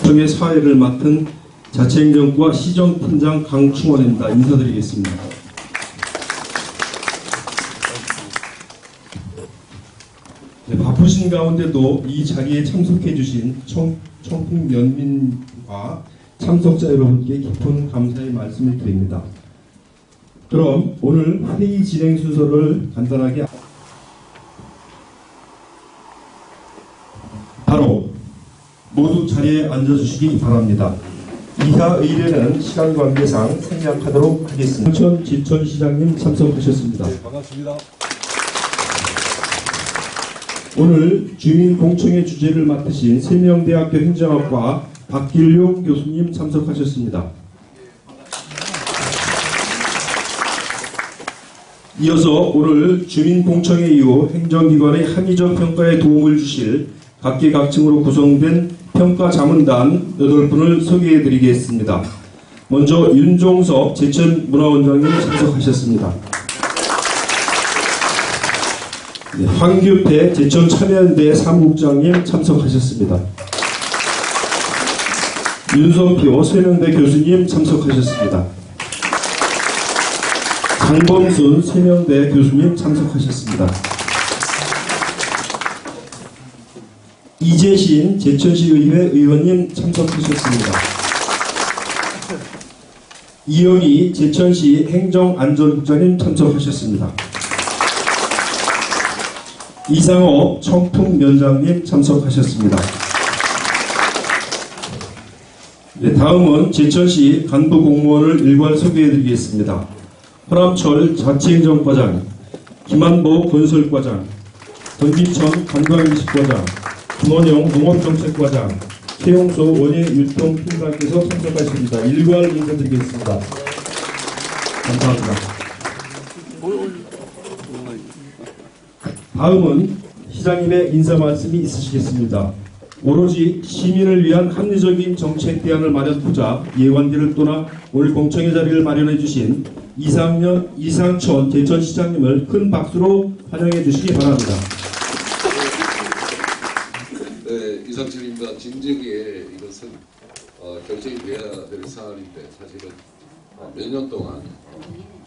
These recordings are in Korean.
정의 사회를 맡은 자치행정부와 시정팀장 강충원입니다. 인사드리겠습니다. 네, 바쁘신 가운데도 이 자리에 참석해 주신 청풍 연민과 참석자 여러분께 깊은 감사의 말씀을 드립니다. 그럼 오늘 회의 진행 순서를 간단하게 바로 모두 자리에 앉아주시기 바랍니다. 이하 의뢰는 시간 관계상 생략하도록 하겠습니다. 홍천 지천시장님 참석하셨습니다. 네, 반갑습니다. 오늘 주민공청회 주제를 맡으신 세명대학교 행정학과 박길용 교수님 참석하셨습니다. 이어서 오늘 주민공청회 이후 행정기관의 합리적 평가에 도움을 주실 각계각층으로 구성된 평가자문단 8분을 소개해드리겠습니다. 먼저 윤종섭 제천문화원장님 참석하셨습니다. 네, 황규태 제천참여연대 사무국장님 참석하셨습니다. 윤선표 세명대 교수님 참석하셨습니다. 장범순 세명대 교수님 참석하셨습니다. 이재신 제천시의회 의원님 참석하셨습니다. 이영희 제천시 행정안전국장님 참석하셨습니다. 이상호 청풍면장님 참석하셨습니다. 네, 다음은 제천시 간부 공무원을 일괄 소개해드리겠습니다. 허남철 자치행정과장, 김한보 건설과장, 전기천 관광인식과장, 김원영 농업정책과장, 최용소 원예유통팀장께서 참석하십니다. 일괄 인사드리겠습니다. 감사합니다. 다음은 시장님의 인사 말씀이 있으시겠습니다. 오로지 시민을 위한 합리적인 정책 대안을 마련하고자 예관계를 떠나 오늘 공청회 자리를 마련해 주신 이상천 제천시장님을 큰 박수로 환영해 주시기 바랍니다. 네, 이상천입니다. 진즉에 이것은 결정이 돼야 될 사안인데 사실은 몇 년 동안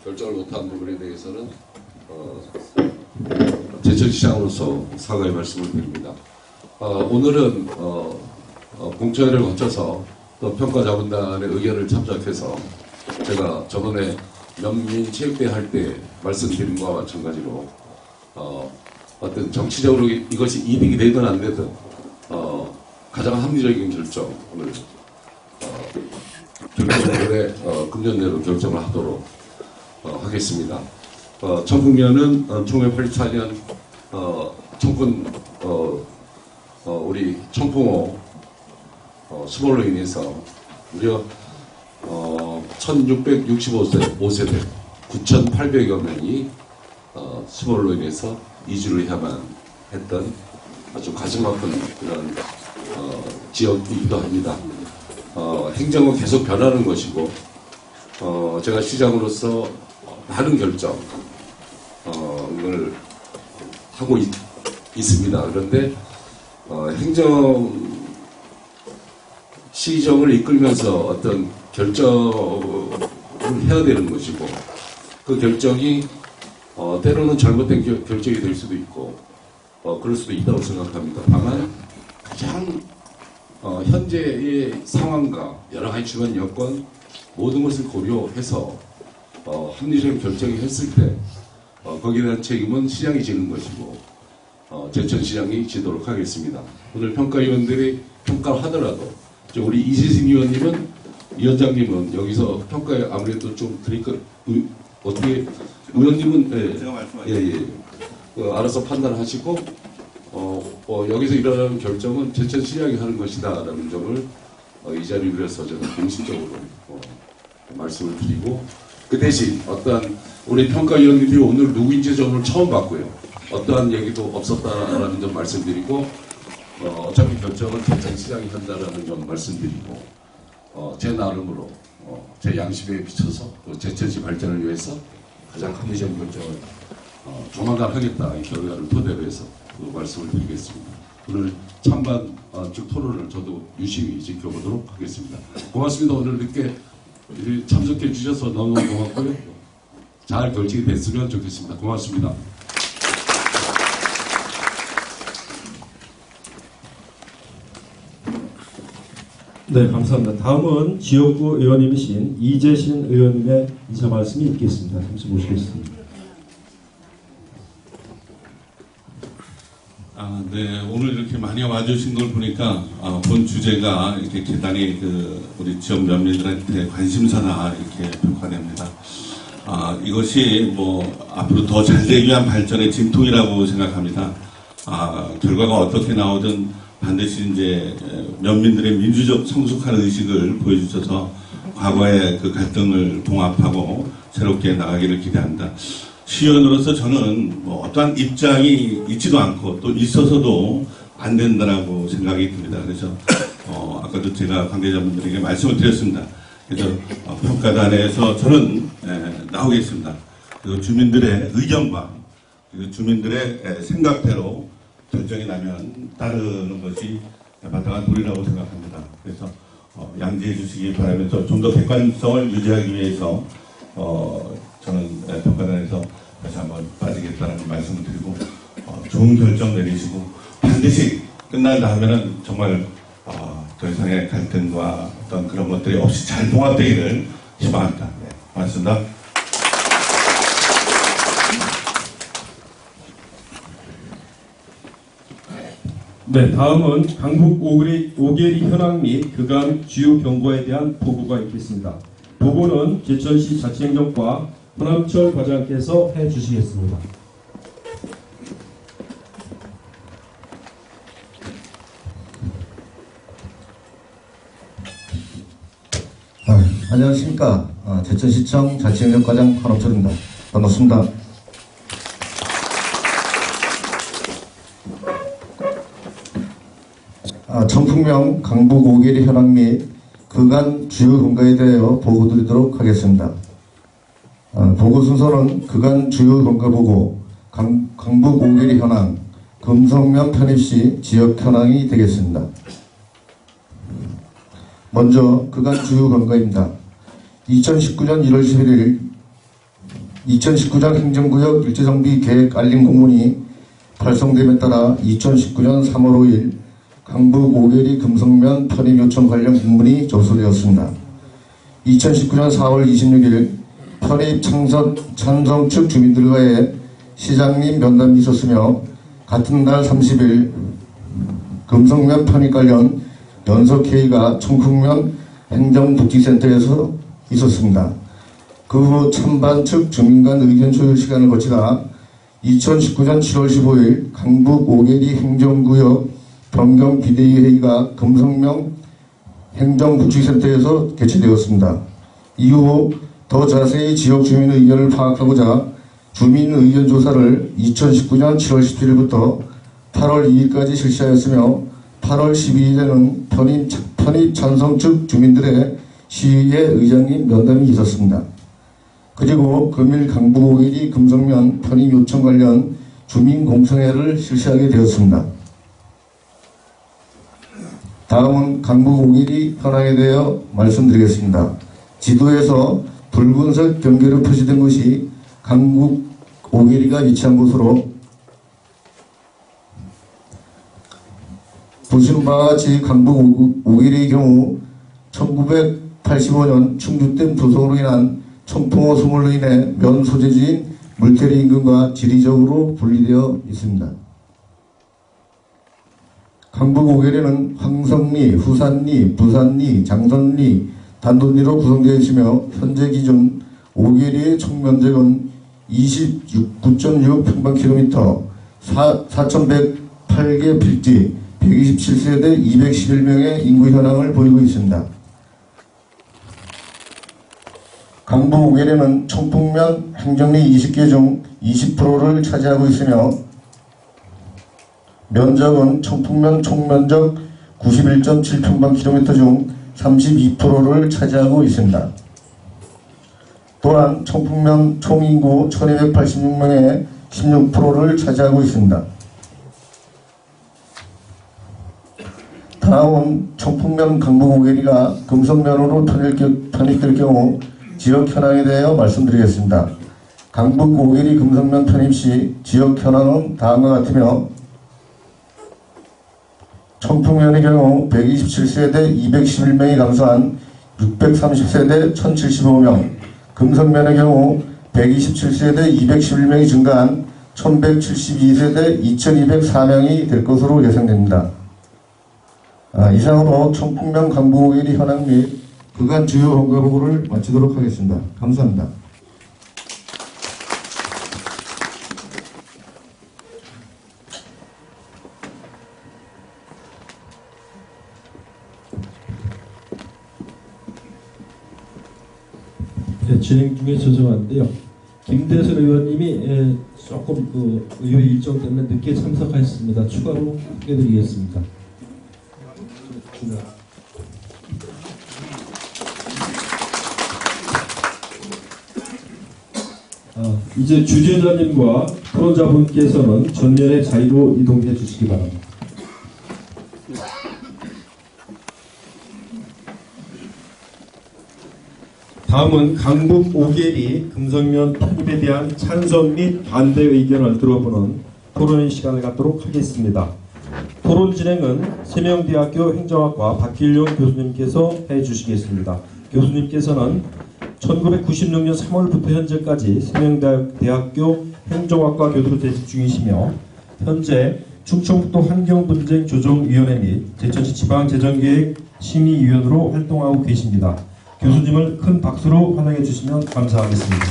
결정을 못한 부분에 대해서는 제천시장으로서 사과의 말씀을 드립니다. 오늘은 공청회를 거쳐서 또 평가자문단의 의견을 참작해서 제가 저번에 연민체육대회 할 때 말씀드린 것과 마찬가지로 어떤 정치적으로 이것이 이득이 되든 안 되든 가장 합리적인 결정을 올해 금년 내로 결정을 하도록 하겠습니다. 청풍면은 1984년 청군 우리 청풍호 수몰로 인해서 무려 1665세대 9,800여 명이 수몰로 인해서 이주를 해야만 했던 아주 가슴 아픈 그런 지역이기도 합니다. 행정은 계속 변하는 것이고 제가 시장으로서 많은 결정을 하고 있습니다. 그런데 시정을 이끌면서 어떤 결정을 해야 되는 것이고 그 결정이 때로는 잘못된 결정이 될 수도 있고 그럴 수도 있다고 생각합니다. 다만 가장 현재의 상황과 여러 가지 주변 여건 모든 것을 고려해서 합리적인 결정이 했을 때 거기에 대한 책임은 시장이 지는 것이고 제천시장이 지도록 하겠습니다. 오늘 평가위원들이 평가를 하더라도 우리 이재신 위원장님은 여기서 평가에 아무래도 좀 드릴까 어떻게 의원님은 제가 말씀하셨죠. 알아서 판단하시고 여기서 일어나는 결정은 제천시장이 하는 것이다라는 점을 이 자리를 위해서 제가 공식적으로 말씀을 드리고 그 대신 어떠한 우리 평가위원님들이 오늘 누구인지 저는 처음 봤고요. 어떠한 얘기도 없었다라는 점 말씀드리고 어차피 결정은 제천시장이 한다라는 점 말씀드리고 제 나름으로 제 양심에 비춰서 또 제천시 발전을 위해서 가장 합리적인 결정을 조만간 하겠다 이 결과를 토대로 해서 그 말씀을 드리겠습니다. 오늘 찬반 쭉 토론을 저도 유심히 지켜보도록 하겠습니다. 고맙습니다. 오늘 이렇게 참석해 주셔서 너무 고맙고요. 잘 결정이 됐으면 좋겠습니다. 고맙습니다. 네, 감사합니다. 다음은 지역구 의원님이신 이재신 의원님의 인사 말씀이 있겠습니다. 잠시 모시겠습니다. 네, 오늘 이렇게 많이 와주신 걸 보니까 본 주제가 이렇게 대단히 우리 지역 면민들한테 관심사나 이렇게 평가됩니다. 이것이 앞으로 더 잘 되기 위한 발전의 진통이라고 생각합니다. 결과가 어떻게 나오든 반드시 이제 면민들의 민주적 성숙한 의식을 보여주셔서 과거의 그 갈등을 봉합하고 새롭게 나가기를 기대합니다. 시의원으로서 저는 어떠한 입장이 있지도 않고 또 있어서도 안 된다라고 생각이 듭니다. 그래서 아까도 제가 관계자분들에게 말씀을 드렸습니다. 그래서 평가단에서 저는 나오겠습니다. 그리고 주민들의 의견과 그리고 주민들의 생각대로 결정이 나면 따르는 것이 마땅한 도리라고 생각합니다. 그래서 양지해 주시기 바라면서 좀 더 객관성을 유지하기 위해서 저는 평가단에서 다시 한번 빠지겠다는 말씀을 드리고 좋은 결정 내리시고 반드시 끝난다 하면은 정말 더 이상의 갈등과 어떤 그런 것들이 없이 잘 봉합되기를 희망합니다. 네, 고맙습니다. 네, 다음은 강북 오계리 현황 및 그간 주요 경고에 대한 보고가 있겠습니다. 보고는 제천시 자치행정과 허남철 과장께서 해주시겠습니다. 안녕하십니까. 제천시청 자치행정과장 허남철입니다. 반갑습니다. 청풍명 강북 오계리 현황 및 그간 주요 경과에 대하여 보고드리도록 하겠습니다. 보고 순서는 그간 주요 경과 보고, 강북 오계리 현황, 금성면 편입 시 지역 현황이 되겠습니다. 먼저 그간 주요 경과입니다. 2019년 1월 11일 2019년 행정구역 일제정비 계획 알림 공문이 발송됨에 따라 2019년 3월 5일 강북 오계리 금성면 편입 요청 관련 공문이 접수되었습니다. 2019년 4월 26일 편입 찬성 측 주민들과의 시장님 면담이 있었으며 같은 날 30일 금성면 편입 관련 연석회의가 청풍면 행정복지센터에서 있었습니다. 그 후 찬반 측 주민 간 의견 조율 시간을 거치다 2019년 7월 15일 강북 오계리 행정구역 변경 비대위 회의가 금성면 행정복지센터에서 개최되었습니다. 이후 더 자세히 지역 주민 의견을 파악하고자 주민 의견 조사를 2019년 7월 17일부터 8월 2일까지 실시하였으며 8월 12일에는 편입 찬성 측 주민들의 시의회 의장님 면담이 있었습니다. 그리고 금일 강북 오계리 금성면 편입 요청 관련 주민 공청회를 실시하게 되었습니다. 다음은 강북 오계리 현황에 대하여 말씀드리겠습니다. 지도에서 붉은색 경계로 표시된 것이 강북 오계리가 위치한 곳으로 보시는 바와 같이 강북 오계리의 경우 1985년 충주댐 조성으로 인한 청풍호 수물로 인해 면 소재지인 물테리 인근과 지리적으로 분리되어 있습니다. 강북 오계리는 황성리, 후산리, 부산리, 장선리, 단돈리로 구성되어 있으며 현재 기준 오계리의 총 면적은 29.6 평방킬로미터, 4,108개 필지, 127세대 211명의 인구 현황을 보이고 있습니다. 강북 오계리는 청풍면 행정리 20개 중 20%를 차지하고 있으며 면적은 청풍면 총면적 91.7평방킬로미터 중 32%를 차지하고 있습니다. 또한 청풍면 총인구 1286명의 16%를 차지하고 있습니다. 다음은 청풍면 강북5개리가 금성면으로 편입될 경우 지역 현황에 대하여 말씀드리겠습니다. 강북5개리 금성면 편입 시 지역 현황은 다음과 같으며 청풍면의 경우 127세대 211명이 감소한 630세대 1075명, 금성면의 경우 127세대 211명이 증가한 1172세대 2204명이 될 것으로 예상됩니다. 이상으로 청풍면 강북5개리 현황 및 그간 주요 원가 보고를 마치도록 하겠습니다. 감사합니다. 네, 진행 중에 죄송한데요. 김대선 의원님이 조금 의회 일정 때문에 늦게 참석하셨습니다. 추가로 해드리겠습니다. 이제 주재자님과 토론자분께서는 전면에 자리로 이동해 주시기 바랍니다. 다음은 강북 5개리 금성면 편입에 대한 찬성 및 반대 의견을 들어보는 토론의 시간을 갖도록 하겠습니다. 토론 진행은 세명대학교 행정학과 박길용 교수님께서 해주시겠습니다. 교수님께서는 1996년 3월부터 현재까지 세명대학교 행정학과 교수로 재직 중이시며 현재 충청북도 환경분쟁조정위원회 및 제천시 지방재정계획 심의위원으로 활동하고 계십니다. 교수님을 큰 박수로 환영해 주시면 감사하겠습니다.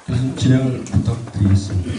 교수님 진행을 부탁드리겠습니다.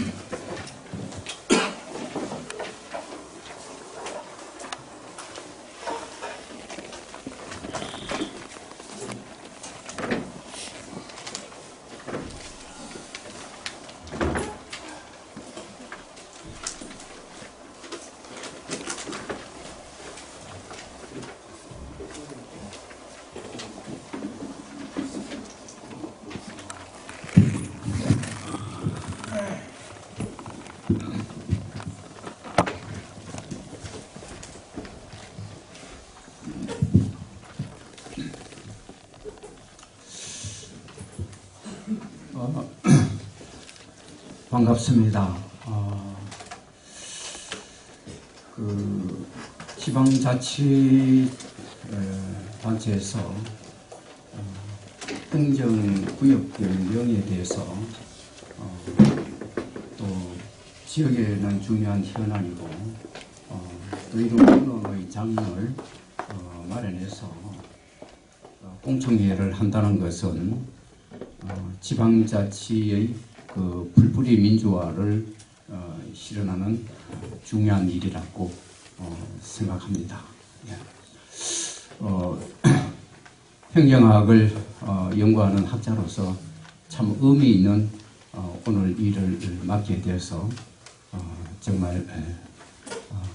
반갑습니다. 지방자치단체에서 행정구역별 명에 대해서 또 지역에는 중요한 현안이고 또 이런 언론의 장을 마련해서 공청회를 한다는 것은 지방자치의 그 풀뿌리 민주화를 실현하는 중요한 일이라고 생각합니다. 행정학을 연구하는 학자로서 참 의미 있는 오늘 일을 맡게 되어서 정말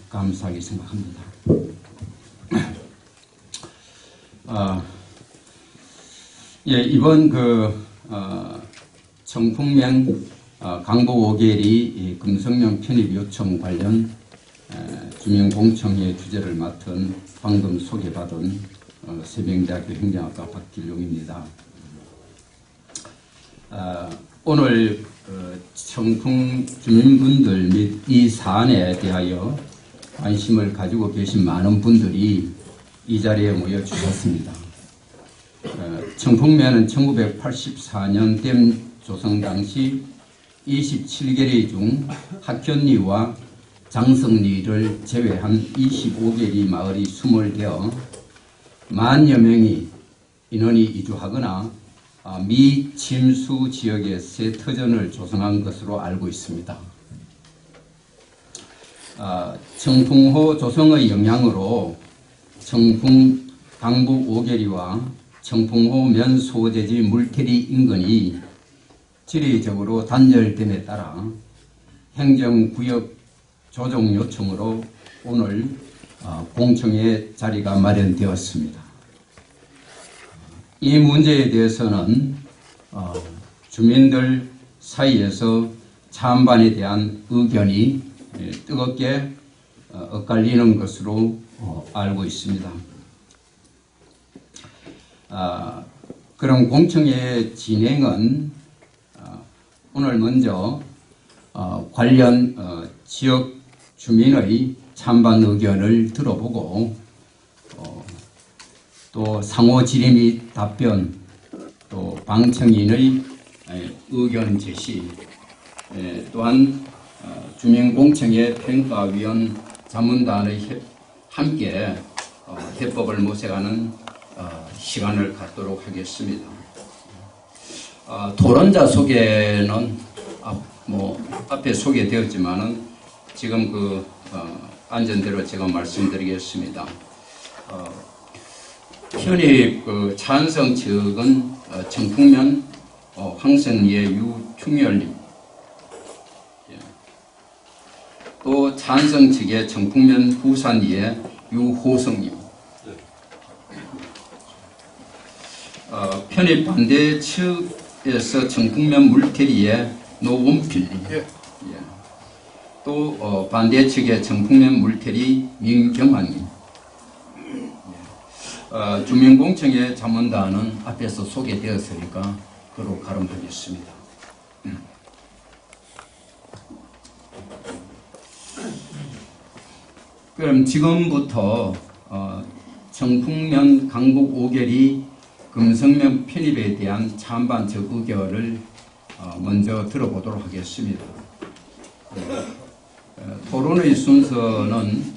감사하게 생각합니다. 이번 청풍면 강북 5개리 금성면 편입 요청 관련 주민공청회 주재를 맡은 방금 소개받은 세명대학교 행정학과 박길용입니다. 오늘 청풍 주민분들 및 이 사안에 대하여 관심을 가지고 계신 많은 분들이 이 자리에 모여 주셨습니다. 청풍면은 1984년 댐 조성 당시 27개리 중 학견리와 장성리를 제외한 25개리 마을이 수몰되어 만여 명이 인원이 이주하거나 미침수 지역에 새 터전을 조성한 것으로 알고 있습니다. 청풍호 조성의 영향으로 청풍 강북 5개리와 청풍호면 소재지 물태리 인근이 지리적으로 단절됨에 따라 행정구역 조정 요청으로 오늘 공청회 자리가 마련되었습니다. 이 문제에 대해서는 주민들 사이에서 찬반에 대한 의견이 뜨겁게 엇갈리는 것으로 알고 있습니다. 그럼 공청회 진행은 오늘 먼저 관련 지역 주민의 찬반 의견을 들어보고 또 상호 질의 및 답변, 또 방청인의 의견 제시, 또한 주민공청회 평가위원 자문단의 함께 해법을 모색하는 시간을 갖도록 하겠습니다. 토론자 소개는 앞에 소개되었지만은 지금 안전대로 제가 말씀드리겠습니다. 편입 찬성 측은 청풍면 황선예 유충열님, 또 찬성 측의 청풍면 부산예 유호성님, 편입 반대 측에서 청풍면 물태리의 노원필님, 또 반대 측의 청풍면 물태리 민경환님, 주민공청회 자문단은 앞에서 소개되었으니까 그로 가름하겠습니다. 그럼 지금부터 청풍면 강북 5결이 금성면 편입에 대한 찬반적 의견을 먼저 들어보도록 하겠습니다. 토론의 순서는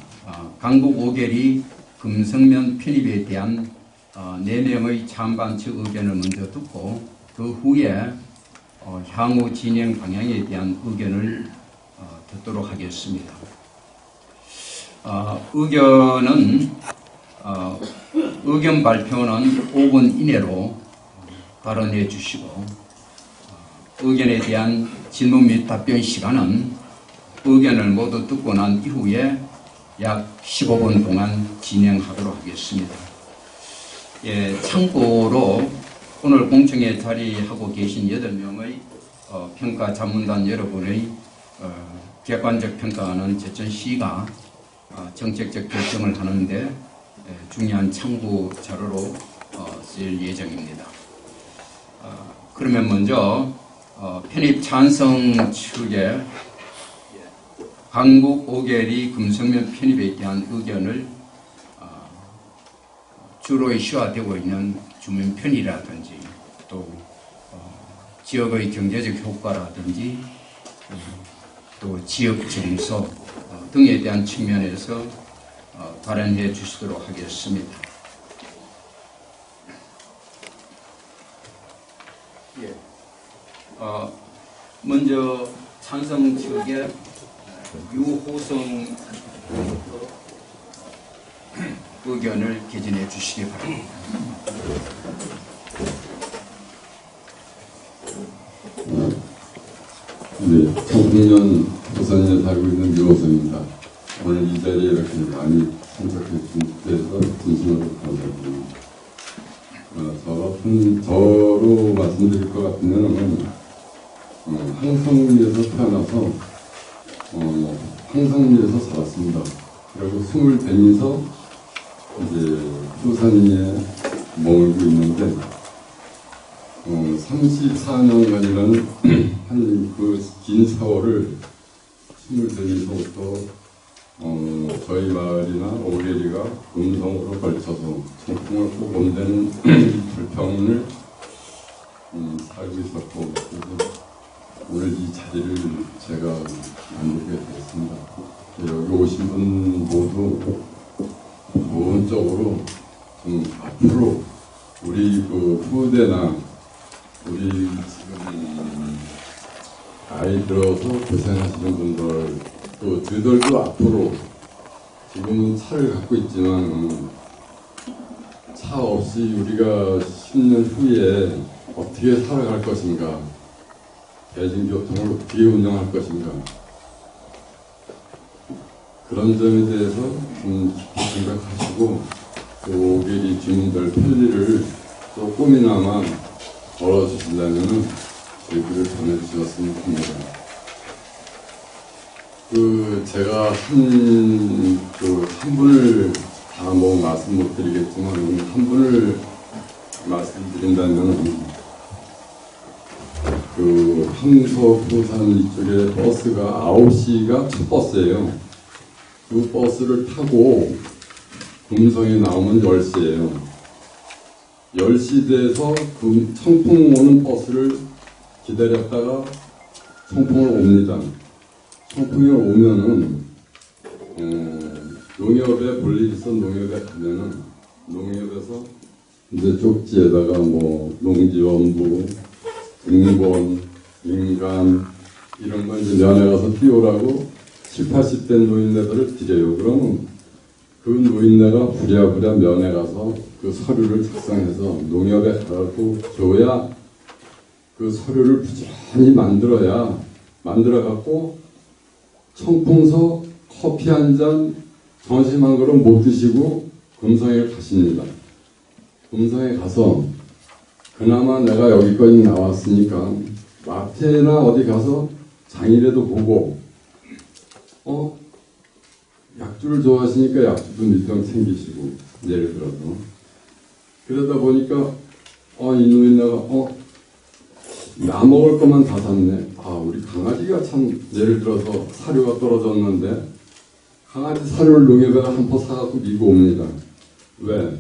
강북 5결이 금성면 편입에 대한 4명의 찬반적 의견을 먼저 듣고 그 후에 향후 진행 방향에 대한 의견을 듣도록 하겠습니다. 의견 발표는 5분 이내로 발언해 주시고 의견에 대한 질문 및 답변 시간은 의견을 모두 듣고 난 이후에 약 15분 동안 진행하도록 하겠습니다. 참고로 오늘 공청회 자리하고 계신 8명의 평가 자문단 여러분의 객관적 평가는 제천시가 정책적 결정을 하는데 중요한 참고 자료로 쓸 예정입니다. 그러면 먼저 편입 찬성 측의 강북 5결이 금성면 편입에 대한 의견을 주로 이슈화되고 있는 주민 편의라든지 또 지역의 경제적 효과라든지 또 지역 정서 등에 대한 측면에서 발언해 주시도록 하겠습니다. 먼저 찬성 측의 유호성 의견을 개진해 주시기 바랍니다. 네, 청풍면 부산에 살고 있는 유호성입니다. 오늘 이 자리에 이렇게 많이 참석해 주셔서 진심으로 감사드립니다. 저로 말씀드릴 것 같으면 항성리에서 태어나서 항성리에서 살았습니다. 그리고 20대면서 이제 부산에 머물고 있는데 34년간이라는 한 그 긴 세월을 20대면서부터 저희 마을이나 오계리가 음성으로 걸쳐서 청풍을 꼭 온다는 불평을 살고 있었고, 그래서 오늘 이 자리를 제가 만들게 됐습니다. 여기 오신 분 모두 기본적으로 좀 앞으로 우리 그 후대나 우리 지금 나이 들어서 고생하시는 분들 또 저희들도 앞으로 지금 차를 갖고 있지만 차 차 없이 우리가 10년 후에 어떻게 살아갈 것인가, 대중교통을 어떻게 운영할 것인가, 그런 점에 대해서 좀 깊이 생각하시고 또 오계리 주민들 편리를 조금이나마 덜어주신다면 얘기를 전해주셨으면 합니다. 제가 한 분을 다 뭐 말씀 못 드리겠지만 한 분을 말씀드린다면 함서 부산 이쪽에 버스가 9시가 첫 버스예요. 그 버스를 타고 금성에 나오면 10시예요. 10시 돼서 청풍 오는 버스를 기다렸다가 청풍을 옵니다. 청풍에 오면은 농협에 볼 일 있어 농협에 가면은 농협에서 이제 쪽지에다가 뭐 농지원부, 등본, 인감 이런 거 이제 면회 가서 띄우라고 70, 80대 노인네들을 드려요. 그러면 그 노인네가 부랴부랴 면회 가서 그 서류를 작성해서 농협에 가고 줘야 그 서류를 부지런히 만들어갖고 청풍서 커피 한 잔, 점심 한 그릇 못 드시고 금성에 가십니다. 금성에 가서 그나마 내가 여기까지 나왔으니까 마트나 어디 가서 장이라도 보고 약주를 좋아하시니까 약주도 밑병 챙기시고 예를 들어서 그러다 보니까 이 노인네가 나 먹을 것만 다 샀네. 우리 강아지가 참 예를 들어서 사료가 떨어졌는데 강아지 사료를 농협에다 한 포 사갖고 미고 옵니다. 왜?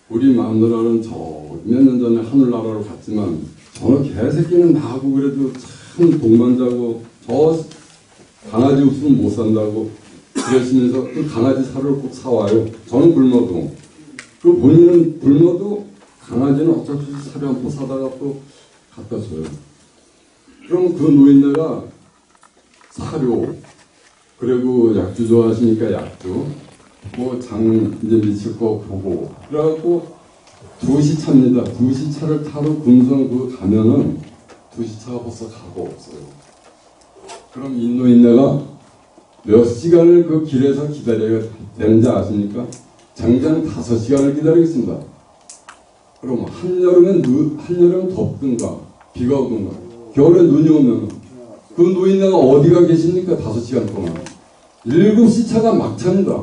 우리 마누라는 몇 년 전에 하늘나라로 갔지만 저는 개새끼는 나하고 그래도 참 동반자고 저 강아지 없으면 못 산다고 그러시면서 그 강아지 사료를 꼭 사와요. 저는 굶어도. 그 본인은 굶어도 강아지는 어쩔 수 없이 사료 한 포 사다가 또 갖다 줘요. 그럼 그 노인네가 사료, 그리고 약주 좋아하시니까 약주, 뭐 장 이제 미칠 거 보고, 그래갖고 2시 차입니다. 2시 차를 타러 금성 가면은 2시 차가 벌써 가고 없어요. 그럼 이 노인네가 몇 시간을 그 길에서 기다려야 되는지 아십니까? 장장 5시간을 기다리겠습니다. 그럼 한여름 덥든가 비가 오든가 겨울에 눈이 오면 그 노인네가 어디가 계십니까? 5시간 동안 7시 차가 막차입니다.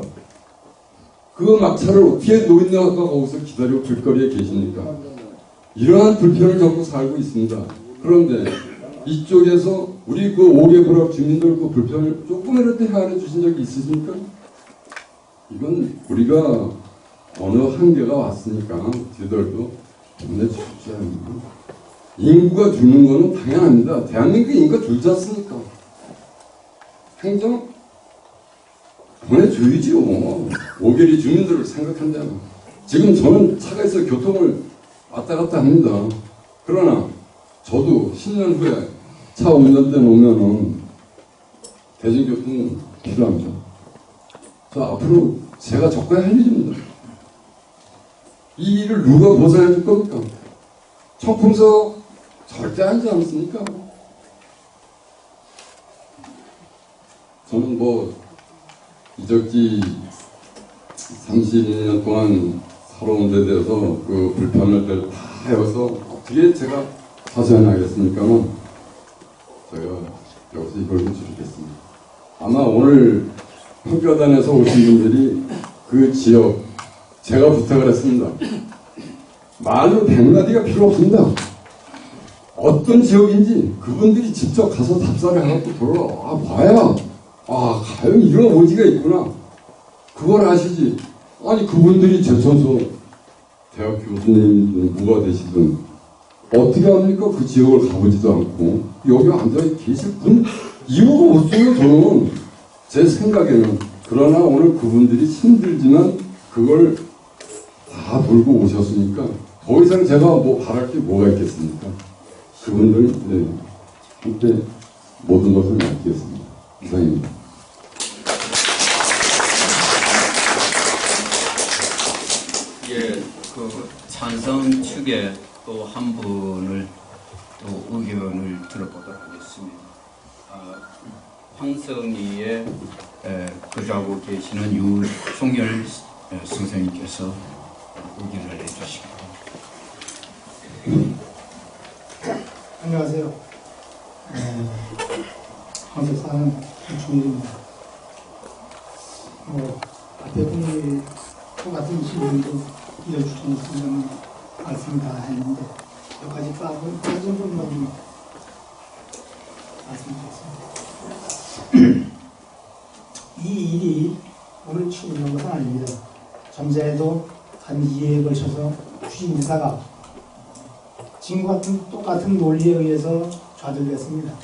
그 막차를 어떻게 노인네가 거기서 기다리고 길거리에 계십니까? 이러한 불편을 겪고 살고 있습니다. 그런데 이쪽에서 우리 그 5개 불합 주민들 그 불편을 조금이라도 헤아려 주신 적이 있으십니까? 이건 우리가 어느 한계가 왔으니까 저희들도 보내주십시오. 인구가 주는 거는 당연합니다. 대한민국 인구가 줄지 않습니까? 행정 보내줘야지요. 오계리 주민들을 생각한다면. 지금 저는 차가 있어 교통을 왔다 갔다 합니다. 그러나 저도 10년 후에 차 운전대 놓으면은 대중교통은 필요합니다. 앞으로 제가 적어야 할 일입니다. 이 일을 누가 보상해 줄 겁니까? 청풍서 절대 하지 않습니까? 저는 이적지 32년 동안 살아온 데 대해서 그 불편을 다 해서 어떻게 제가 자세하겠습니까만 제가 여기서 이걸 해주겠습니다. 아마 오늘 평가단에서 오신 분들이 그 지역 제가 부탁을 했습니다. 말로 100마디가 필요 없습니다. 어떤 지역인지 그분들이 직접 가서 답사를 해갖고 돌아와 봐야 과연 이런 오지가 있구나. 그걸 아시지. 아니 그분들이 제천소 대학 교수님 누가 되시든 어떻게 합니까? 그 지역을 가보지도 않고 여기 앉아 계실 분 이유가 없어요. 저는 제 생각에는. 그러나 오늘 그분들이 힘들지만 그걸 다 돌고 오셨으니까 더 이상 제가 바랄 게 뭐가 있겠습니까? 그분들이 그때 모든 것을 맡기겠습니다. 이상입니다. 예. 또 한 분을 또 의견을 들어보도록 하겠습니다. 황성리에 거주하고 계시는 유종열 선생님께서 의견을 해주십니다. 안녕하세요. 한국 사는 유종열입니다. 앞에 분이 똑같은 질문도 이어주셨으면 말씀을 다 했는데 몇 가지 빠진 부분만 좀 말씀드리겠습니다. 이 일이 오늘 처음 일어난 것은 아닙니다. 전자에도 한 2회에 걸쳐서 추진이사가 지금과 똑같은 논리에 의해서 좌절됐습니다.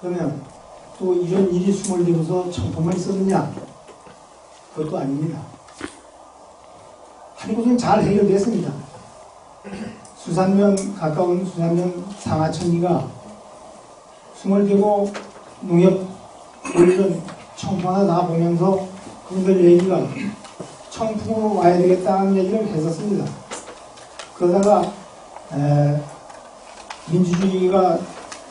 그러면 또 이런 일이 스물되고서 청포만 있었느냐? 그것도 아닙니다. 한 곳은 잘 해결됐습니다. 수산면, 가까운 수산면 상하천리가 스물되고 농협 올리는 청포 하나 다 보면서 그분들 얘기가 청풍으로 와야 되겠다는 얘기를 했었습니다. 그러다가 민주주의가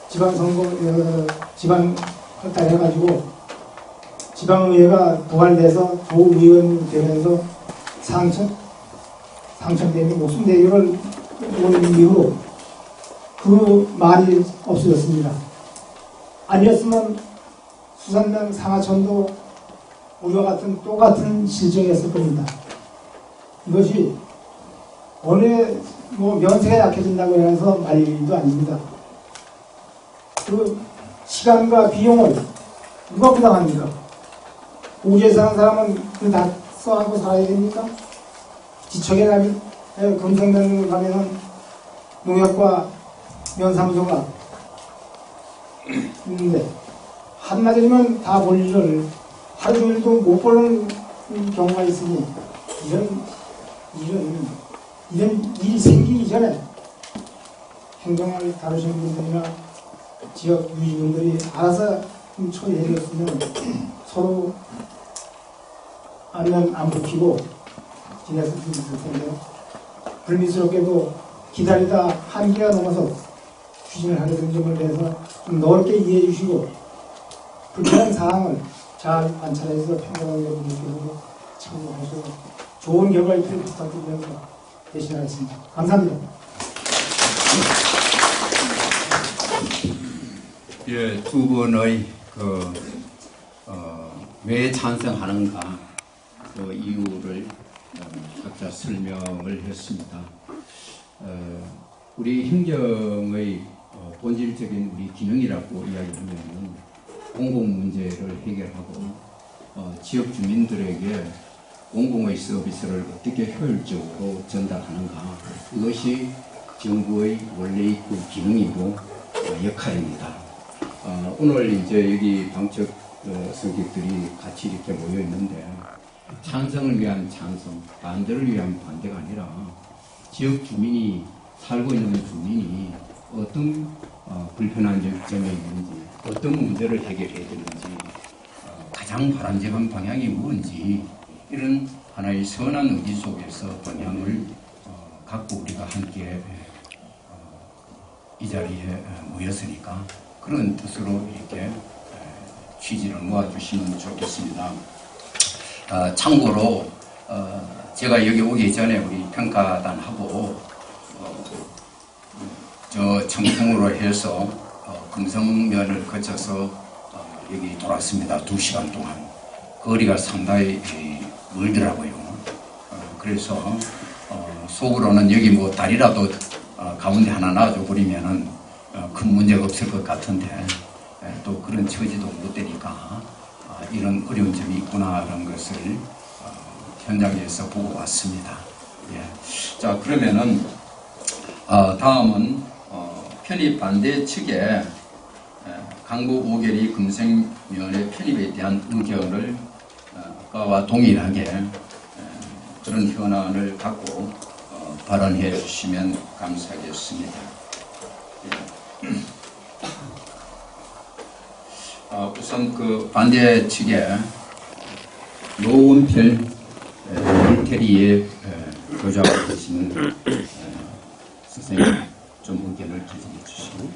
지방선거, 지방학달해가지고 지방의회가 부활돼서 도의원 되면서 상천대미 목숨 대결을 오는 이후로 그 말이 없어졌습니다. 아니었으면 수산면 상하천도 우리와 같은 똑같은 실정이었을 겁니다. 이것이 어느 면세가 약해진다고 해서 말도 아닙니다. 그 시간과 비용을 누가 부담합니까? 오지에 사는 사람은 그 다 써하고 살아야 됩니까? 지척에 가면, 금성면 가면은 농협과 면사무소가 있는데, 한마디면 다 볼 일을 하루 종일도 못 보는 경우가 있으니, 이런 일이 생기기 전에 행정을 다루시는 분들이나 지역 유지분들이 알아서 처리해줬으면 서로 안면 안 붙이고 지냈을 텐데요. 불미스럽게도 기다리다 한기가 넘어서 추진을 하려던 점을 대해서 좀 넓게 이해해 주시고 불편한 사항을 잘 관찰해서 평가하는 분들께서도 참고하셔서 좋은 결과 있기를 부탁드리면서 대신하겠습니다. 감사합니다. 예, 두 분의 왜 찬성하는가 그 이유를 각자 설명을 했습니다. 우리 행정의 본질적인 우리 기능이라고 이야기하면 공공 문제를 해결하고 지역 주민들에게 공공의 서비스를 어떻게 효율적으로 전달하는가, 이것이 정부의 원래 있고 기능이고 역할입니다. 오늘 이제 여기 방청 성객들이 같이 이렇게 모여 있는데 찬성을 위한 찬성, 반대를 위한 반대가 아니라 지역 주민이 살고 있는 주민이 어떤 불편한 점이 있는지, 어떤 문제를 해결해야 되는지, 가장 바람직한 방향이 뭔지, 이런 하나의 선한 의지 속에서 방향을 갖고 우리가 함께 이 자리에 모였으니까 그런 뜻으로 이렇게 취지를 모아주시면 좋겠습니다. 참고로 제가 여기 오기 전에 우리 평가단하고 저 청풍으로 해서 금성면을 거쳐서 여기 돌았습니다. 2시간 동안. 거리가 상당히 멀더라고요. 그래서 속으로는 여기 뭐 다리라도 가운데 하나 놔줘 버리면은 큰 문제가 없을 것 같은데 또 그런 처지도 못 되니까 이런 어려운 점이 있구나라는 것을 현장에서 보고 왔습니다. 예. 자, 그러면은 다음은 편입 반대 측에 강구 5결이 금생면의 편입에 대한 의견을 아까와 동일하게 그런 현안을 갖고 발언해 주시면 감사하겠습니다. 예. 우선 그 반대 측에 노원필 이태리에 거주하고 계시는 선생님 좀 의견을 개진해 주시고.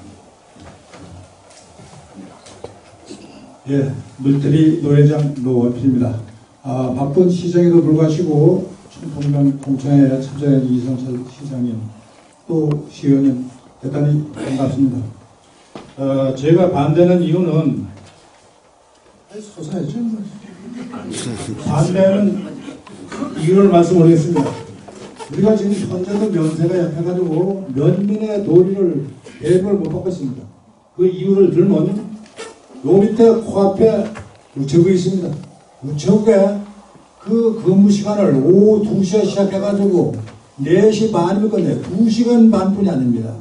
예, 물들이 노회장 노원필입니다. 바쁜 시장에도 불구하고 청풍면 공청회에 참석한 이성철 시장님 또 시의원님 대단히 반갑습니다. 제가 반대하는 이유는 소사했죠. 반대하는 이유를 말씀드리겠습니다. 우리가 지금 현재도 면세가 약해가지고 면민의 도리를 배분을 못 받고 있습니다. 그 이유를 들면 요 밑에 코앞에 우체국이 있습니다. 우체국에 그 근무 시간을 오후 2시에 시작해가지고 4시 반이면 끝내 2시간 반뿐이 아닙니다.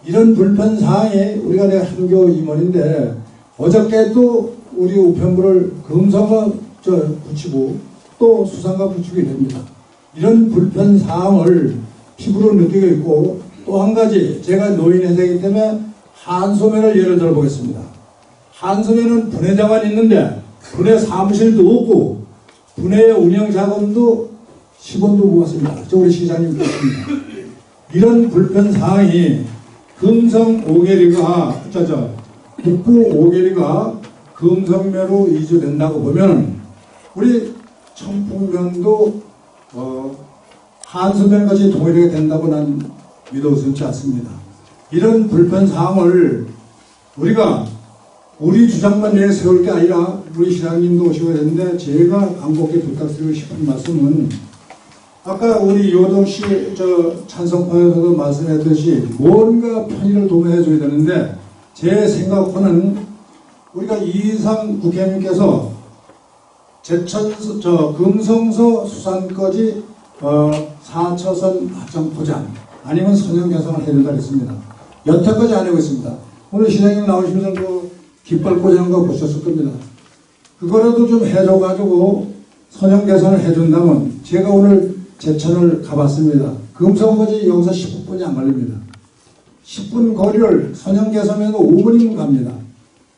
이런 불편 사항에 우리가 내가 한교 임원인데 어저께도 우리 우편부를 금성과 붙이고 또 수상과 붙이게 됩니다. 이런 불편 사항을 피부로 느끼고 있고 또 한 가지 제가 노인 회사이기 때문에 한소면을 예를 들어 보겠습니다. 한소면은 분회장만 있는데 분회 사무실도 없고 분회 운영 자금도 10원도 못 받습니다. 저 우리 시장님 계십니다. 이런 불편 사항이 금성 5개리가 북부 5개리가 금성면으로 이주된다고 보면 우리 청풍면도 한소면까지 동일하게 된다고 난 믿어서지 않습니다. 이런 불편 사항을 우리가 우리 주장만 내세울 게 아니라 우리 시장님도 오시고 했는데 제가 간곡히 부탁드리고 싶은 말씀은 아까 우리 요동씨 찬성판에서도 말씀했듯이 뭔가 편의를 도모해 줘야 되는데 제 생각으로는 우리가 이상 국회의원님께서 금성서 수산까지 4차선 확장 포장 아니면 선형 개선을 해야 된다 했습니다. 여태까지 안 하고 있습니다. 오늘 시장님 나오시면서 그 깃발 꽂아놓은 거 보셨을 겁니다. 그거라도 좀 해줘가지고 선형 개선을 해준다면 제가 오늘 제천을 가봤습니다. 금성까지 여기서 10분이 안 걸립니다. 10분 거리를 선형 개선해도 5분이면 갑니다.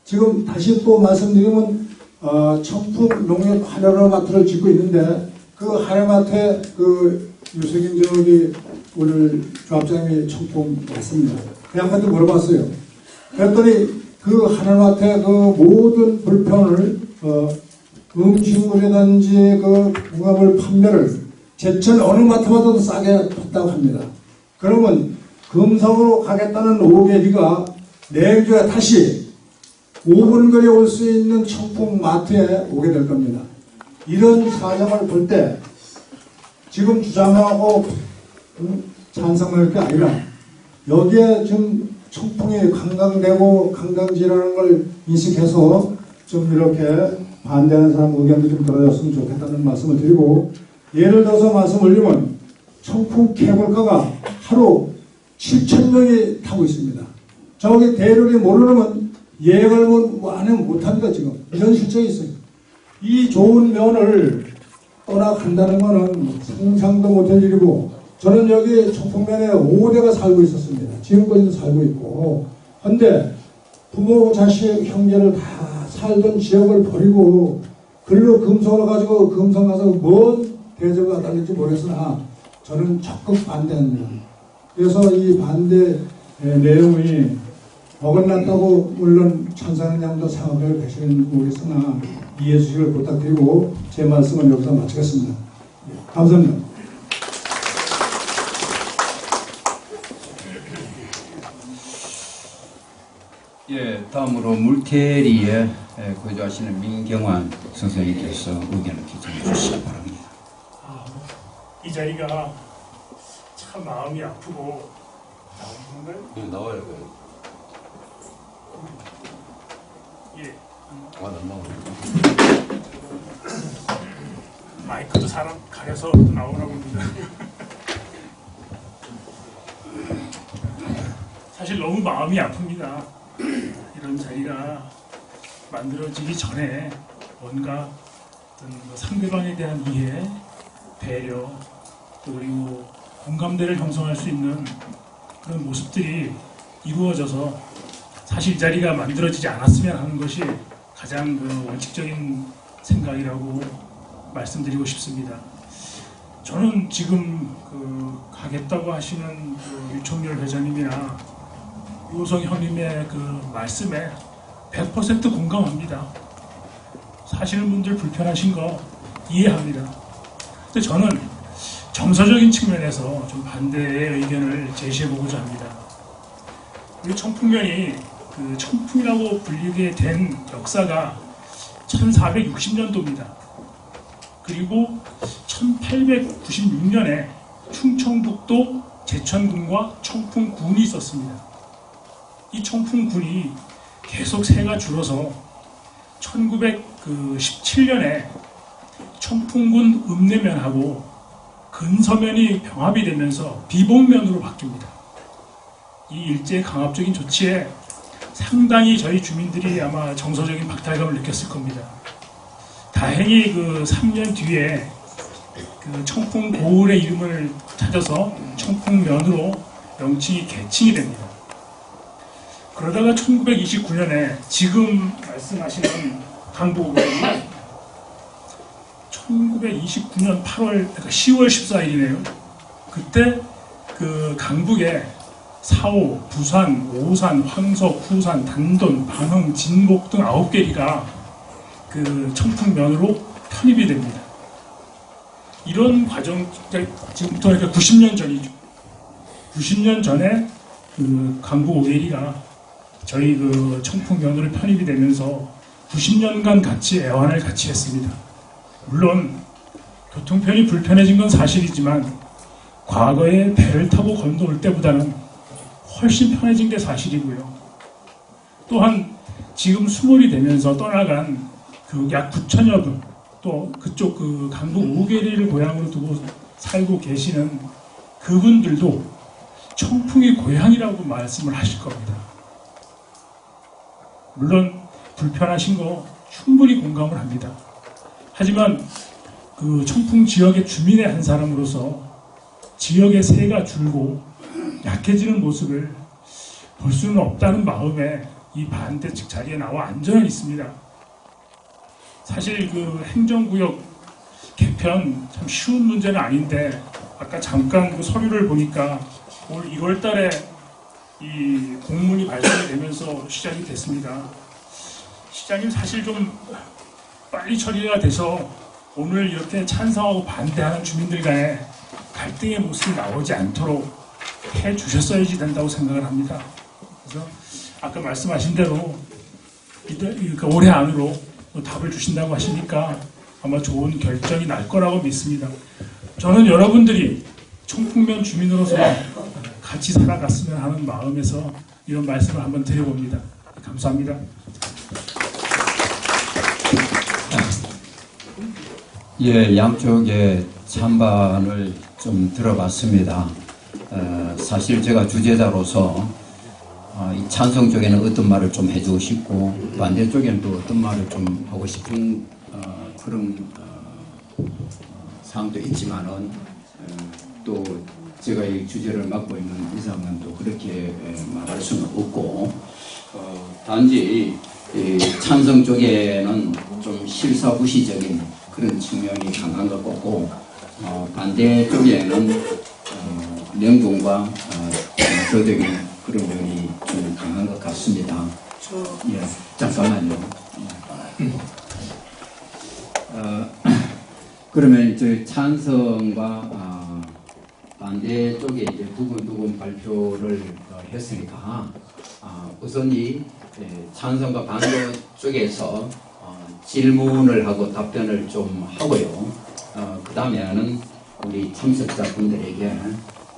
지금 다시 또 말씀드리면 청풍 농협 한여마트를 짓고 있는데 그 한여마트에 그 유석인 오늘 조합장님이 청풍 왔습니다. 그 양반한테 물어봤어요. 그랬더니 그 한여마트의 그 모든 불편을 음식물이라든지 그 공합물 판매를 제천 어느 마트마다도 싸게 판다고 합니다. 그러면 금성으로 가겠다는 5개리가 내일 주에 다시 5분 거리에 올 수 있는 청풍 마트에 오게 될 겁니다. 이런 사정을 볼 때 지금 주장하고 찬성할 게 아니라 여기에 좀 청풍이 관광되고 관광지라는 걸 인식해서 좀 이렇게 반대하는 사람 의견도 좀 들어줬으면 좋겠다는 말씀을 드리고 예를 들어서 말씀을 드리면 청풍 케이블카가 하루 7,000명이 타고 있습니다. 저기 대륙이 모르면 예약을 못합니다. 지금 이런 실정이 있어요. 이 좋은 면을 떠나간다는 것은 상상도 못할 일이고 저는 여기 청풍면에 5대가 살고 있었습니다. 지금까지도 살고 있고 근데 부모, 자식, 형제를 다 살던 지역을 버리고 글로 금성을 가지고 금성 가서 뭔 대접을 받았는지 모르겠으나 저는 적극 반대합니다. 그래서 이 반대 내용이 어긋났다고 물론 찬성하는 양도 상업을 계시는 모르겠으나 이해해 주시길 부탁드리고 제 말씀은 여기서 마치겠습니다. 감사합니다. 예, 다음으로 물테리에 거주하시는 민경환 선생님께서 의견을 개진해 주시기 바랍니다. 이 자리가 참 마음이 아프고 나오는 건가요? 나와요. 예. 안 나와요. 마이크도 사람 가려서 나오라고 합니다. 사실 너무 마음이 아픕니다. 이런 자리가 만들어지기 전에 뭔가 어떤 상대방에 대한 이해, 배려, 또 그리고 공감대를 형성할 수 있는 그런 모습들이 이루어져서 사실 이 자리가 만들어지지 않았으면 하는 것이 가장 원칙적인 생각이라고 말씀드리고 싶습니다. 저는 지금 가겠다고 하시는 유청열 회장님이나 유호성 형님의 말씀에 100% 공감합니다. 사시는 분들 불편하신 거 이해합니다. 근데 저는 정서적인 측면에서 좀 반대의 의견을 제시해보고자 합니다. 우리 청풍면이 청풍이라고 불리게 된 역사가 1460년도입니다. 그리고 1896년에 충청북도 제천군과 청풍군이 있었습니다. 이 청풍군이 계속 세가 줄어서 1917년에 청풍군 읍내면하고 근서면이 병합이 되면서 비봉면으로 바뀝니다. 이 일제의 강압적인 조치에 상당히 저희 주민들이 아마 정서적인 박탈감을 느꼈을 겁니다. 다행히 3년 뒤에 청풍 고을의 이름을 찾아서 청풍면으로 명칭이 개칭이 됩니다. 그러다가 1929년에 지금 말씀하시는 강북고을이 1929년 10월 14일이네요. 그때 강북에 사오, 부산, 오산, 황석, 후산, 단돈, 방흥, 진곡 등 9개리가 청풍면으로 편입이 됩니다. 이런 과정, 지금부터 90년 전이죠. 90년 전에 강북 5개리가 저희 청풍면으로 편입이 되면서 90년간 같이 애환을 같이 했습니다. 물론 교통편이 불편해진 건 사실이지만 과거에 배를 타고 건너올 때보다는 훨씬 편해진 게 사실이고요. 또한 지금 수몰이 되면서 떠나간 약 9천여 분, 또 그쪽 강북 5개리를 고향으로 두고 살고 계시는 그분들도 청풍이 고향이라고 말씀을 하실 겁니다. 물론 불편하신 거 충분히 공감을 합니다. 하지만 청풍 지역의 주민의 한 사람으로서 지역의 세가 줄고 약해지는 모습을 볼 수는 없다는 마음에 이 반대측 자리에 나와 앉아 있습니다. 사실 행정구역 개편 참 쉬운 문제는 아닌데 아까 잠깐 서류를 보니까 올 1월 달에 이 공문이 발송이 되면서 시작이 됐습니다. 시장님 사실 좀 빨리 처리가 돼서 오늘 이렇게 찬성하고 반대하는 주민들 간에 갈등의 모습이 나오지 않도록 해 주셨어야지 된다고 생각을 합니다. 그래서 아까 말씀하신 대로 올해 안으로 답을 주신다고 하시니까 아마 좋은 결정이 날 거라고 믿습니다. 저는 여러분들이 청풍면 주민으로서 같이 살아갔으면 하는 마음에서 이런 말씀을 한번 드려봅니다. 감사합니다. 예, 양쪽의 찬반을 좀 들어봤습니다. 사실 제가 주제자로서 이 찬성 쪽에는 어떤 말을 좀 해주고 싶고 반대 쪽에는 또 어떤 말을 좀 하고 싶은 그런 상황도 있지만은 또 제가 이 주제를 맡고 있는 이상은 또 그렇게 말할 수는 없고 단지 찬성 쪽에는 좀 실사부시적인 그런 측면이 강한 것 같고 반대 쪽에는 명분과 정서적인 그런 면이 좀 강한 것 같습니다. 예, 잠깐만요. 그러면 이제 찬성과 반대 쪽에 이제 두분 발표를 했으니까 우선 이 찬성과 반대 쪽에서 질문을 하고 답변을 좀 하고요. 그 다음에는 우리 참석자분들에게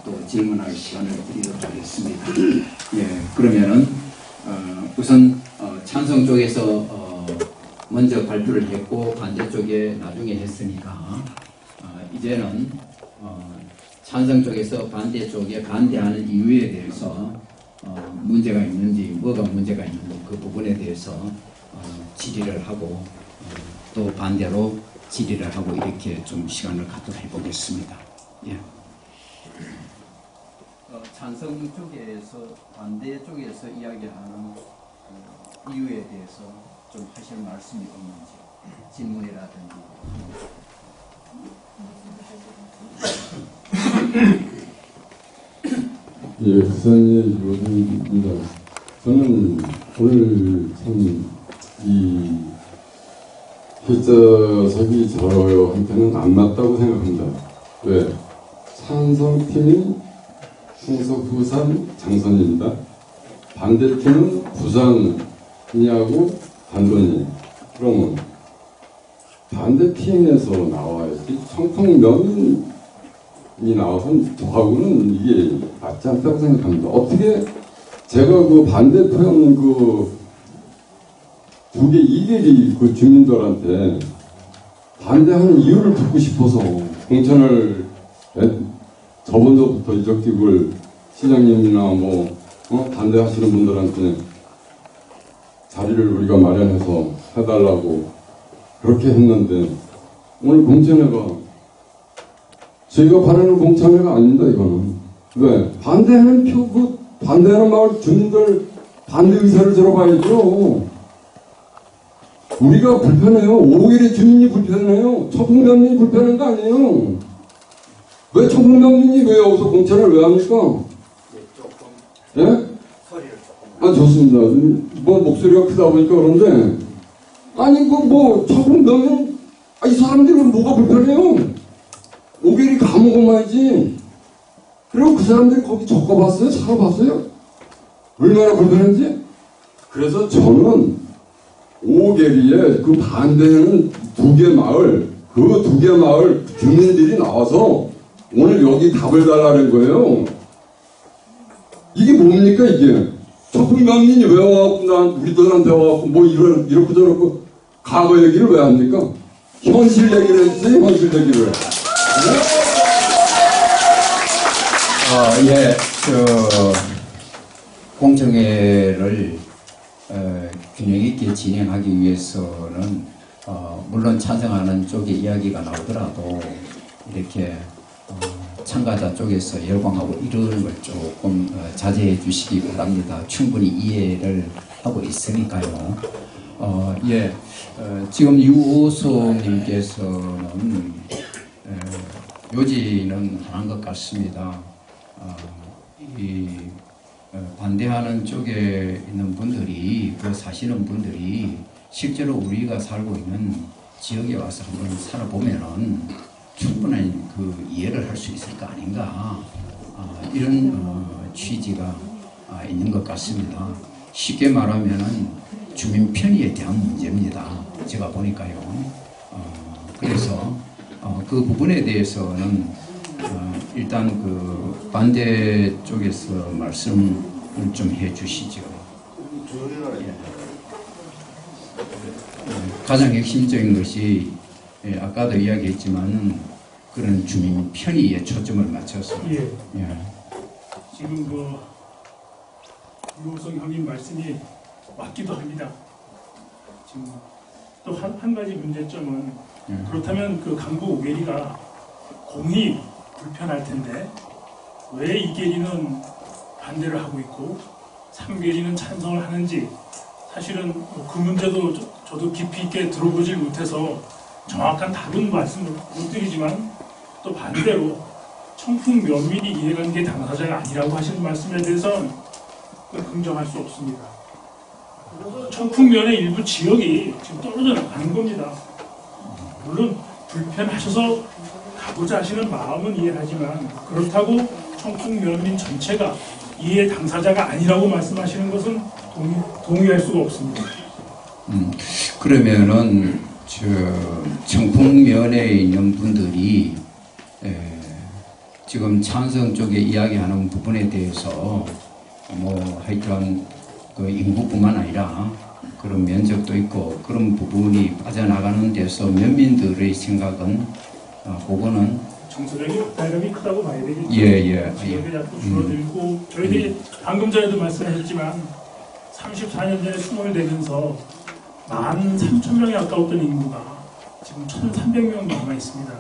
또 질문할 시간을 드리도록 하겠습니다. 예, 그러면은 우선 찬성 쪽에서 먼저 발표를 했고 반대 쪽에 나중에 했으니까 이제는 찬성 쪽에서 반대 쪽에 반대하는 이유에 대해서 문제가 있는지 뭐가 문제가 있는지 그 부분에 대해서 질의를 하고 또 반대로 질의를 하고 이렇게 좀 시간을 갖도록 해보겠습니다. 예. 찬성 쪽에서 반대 쪽에서 이야기하는 이유에 대해서 좀 하실 말씀이 없는지 질문이라든지. 예, 부산의 유호선입니다. 저는 오늘 참 이 필자석이 저한테는 안 맞다고 생각합니다. 왜? 찬성팀이 충석 부산 장선입니다. 반대팀은 부산이하고 단돈이. 그러면 반대팀에서 나와야지 청풍면이 나와서 저하고는 이게 맞지 않다고 생각합니다. 어떻게 제가 그 반대편 그 두 개 이길이 그 주민들한테 반대하는 이유를 듣고 싶어서 공천을 저번서부터 이적기굴 시장님이나 반대하시는 분들한테 자리를 우리가 마련해서 해달라고 그렇게 했는데 오늘 공천회가 저희가 바라는 공천회가 아닙니다. 이거는 왜 반대하는 반대하는 마을 주민들 반대 의사를 들어봐야죠. 우리가 불편해요. 5일의 주민이 불편해요. 청풍면민이 불편한 거 아니에요. 왜 청풍면민이 왜 여기서 공천을 왜 합니까? 예? 아, 좋습니다. 목소리가 크다 보니까 그런데 아니 청풍면민 이 사람들은 뭐가 불편해요? 5개월이 감옥어마야지. 그리고 그 사람들이 거기 적어봤어요? 살아봤어요? 얼마나 불편한지? 그래서 저는 5개리에 그 반대하는 두 개 마을, 그 두 개 마을 주민들이 나와서 오늘 여기 답을 달라는 거예요. 이게 뭡니까, 이게? 청풍면민이 왜 와갖고 우리들한테 와갖고 이렇고 저렇고 과거 얘기를 왜 합니까? 현실 얘기를 해주세요, 현실 얘기를. 예, 공정회를 균형 있게 진행하기 위해서는 물론 찬성하는 쪽의 이야기가 나오더라도 이렇게 참가자 쪽에서 열광하고 이러는 걸 조금 자제해 주시기 바랍니다. 충분히 이해를 하고 있으니까요. 지금 유호성님께서는 요지는 하나인 것 같습니다. 반대하는 쪽에 있는 분들이, 사시는 분들이 실제로 우리가 살고 있는 지역에 와서 한번 살아보면은 충분한 그 이해를 할 수 있을 거 아닌가, 이런 취지가 있는 것 같습니다. 쉽게 말하면은 주민 편의에 대한 문제입니다. 제가 보니까요. 그래서 그 부분에 대해서는 일단 그 반대 쪽에서 말씀을 좀 해주시죠. 가장 핵심적인 것이 아까도 이야기했지만은 그런 주민 편의에 초점을 맞춰서. 지금 유호성 형님 말씀이 맞기도 합니다. 지금 또 한 가지 문제점은 그렇다면 그 강북 5개리가 공이 불편할 텐데 왜 2개리는 반대를 하고 있고 3개리는 찬성을 하는지 사실은 그 문제도 저도 깊이 있게 들어보질 못해서 정확한 답은 말씀을 못 드리지만 또 반대로 청풍 면민이 이해관계 당사자가 아니라고 하시는 말씀에 대해서는 긍정할 수 없습니다. 청풍면의 일부 지역이 지금 떨어져 나가는 겁니다. 물론 불편하셔서 가고자 하시는 마음은 이해하지만 그렇다고 청풍면민 전체가 이해 당사자가 아니라고 말씀하시는 것은 동의할 수가 없습니다. 그러면은 청풍면에 있는 분들이 지금 찬성 쪽에 이야기하는 부분에 대해서 하여튼 그 인구뿐만 아니라 그런 면적도 있고 그런 부분이 빠져나가는 데서 면민들의 생각은 그거는 정서적인 박탈감이 크다고 봐야 되겠죠. 지역이 자꾸 줄어들고 저희들이 방금 전에도 말씀하셨지만 34년 전에 수몰 되면서 13,000명에 가까웠던 인구가 지금 1,300명 남아 있습니다.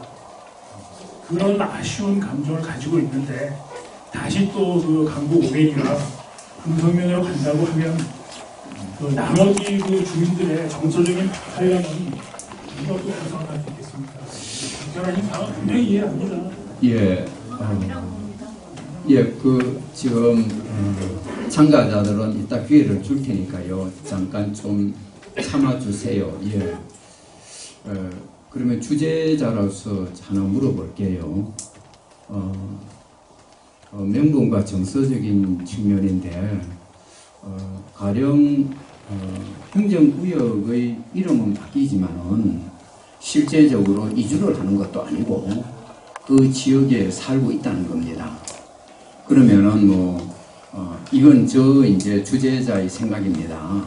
그런 아쉬운 감정을 가지고 있는데 다시 또 그 강북 5개리가 금성면으로 간다고 하면 그 나머지 그 주민들의 정서적인 박탈감은 이것도 구성할 수 있겠습니다. 불편하신 상황 굉장히 이해합니다. 예, 지금 참가자들은 이따 기회를 줄 테니까요. 잠깐 좀 참아주세요. 예. 그러면 주제자로서 하나 물어볼게요. 명분과 정서적인 측면인데, 가령 행정구역의 이름은 바뀌지만은 실제적으로 이주를 하는 것도 아니고 그 지역에 살고 있다는 겁니다. 그러면은 이건 이제 주제자의 생각입니다.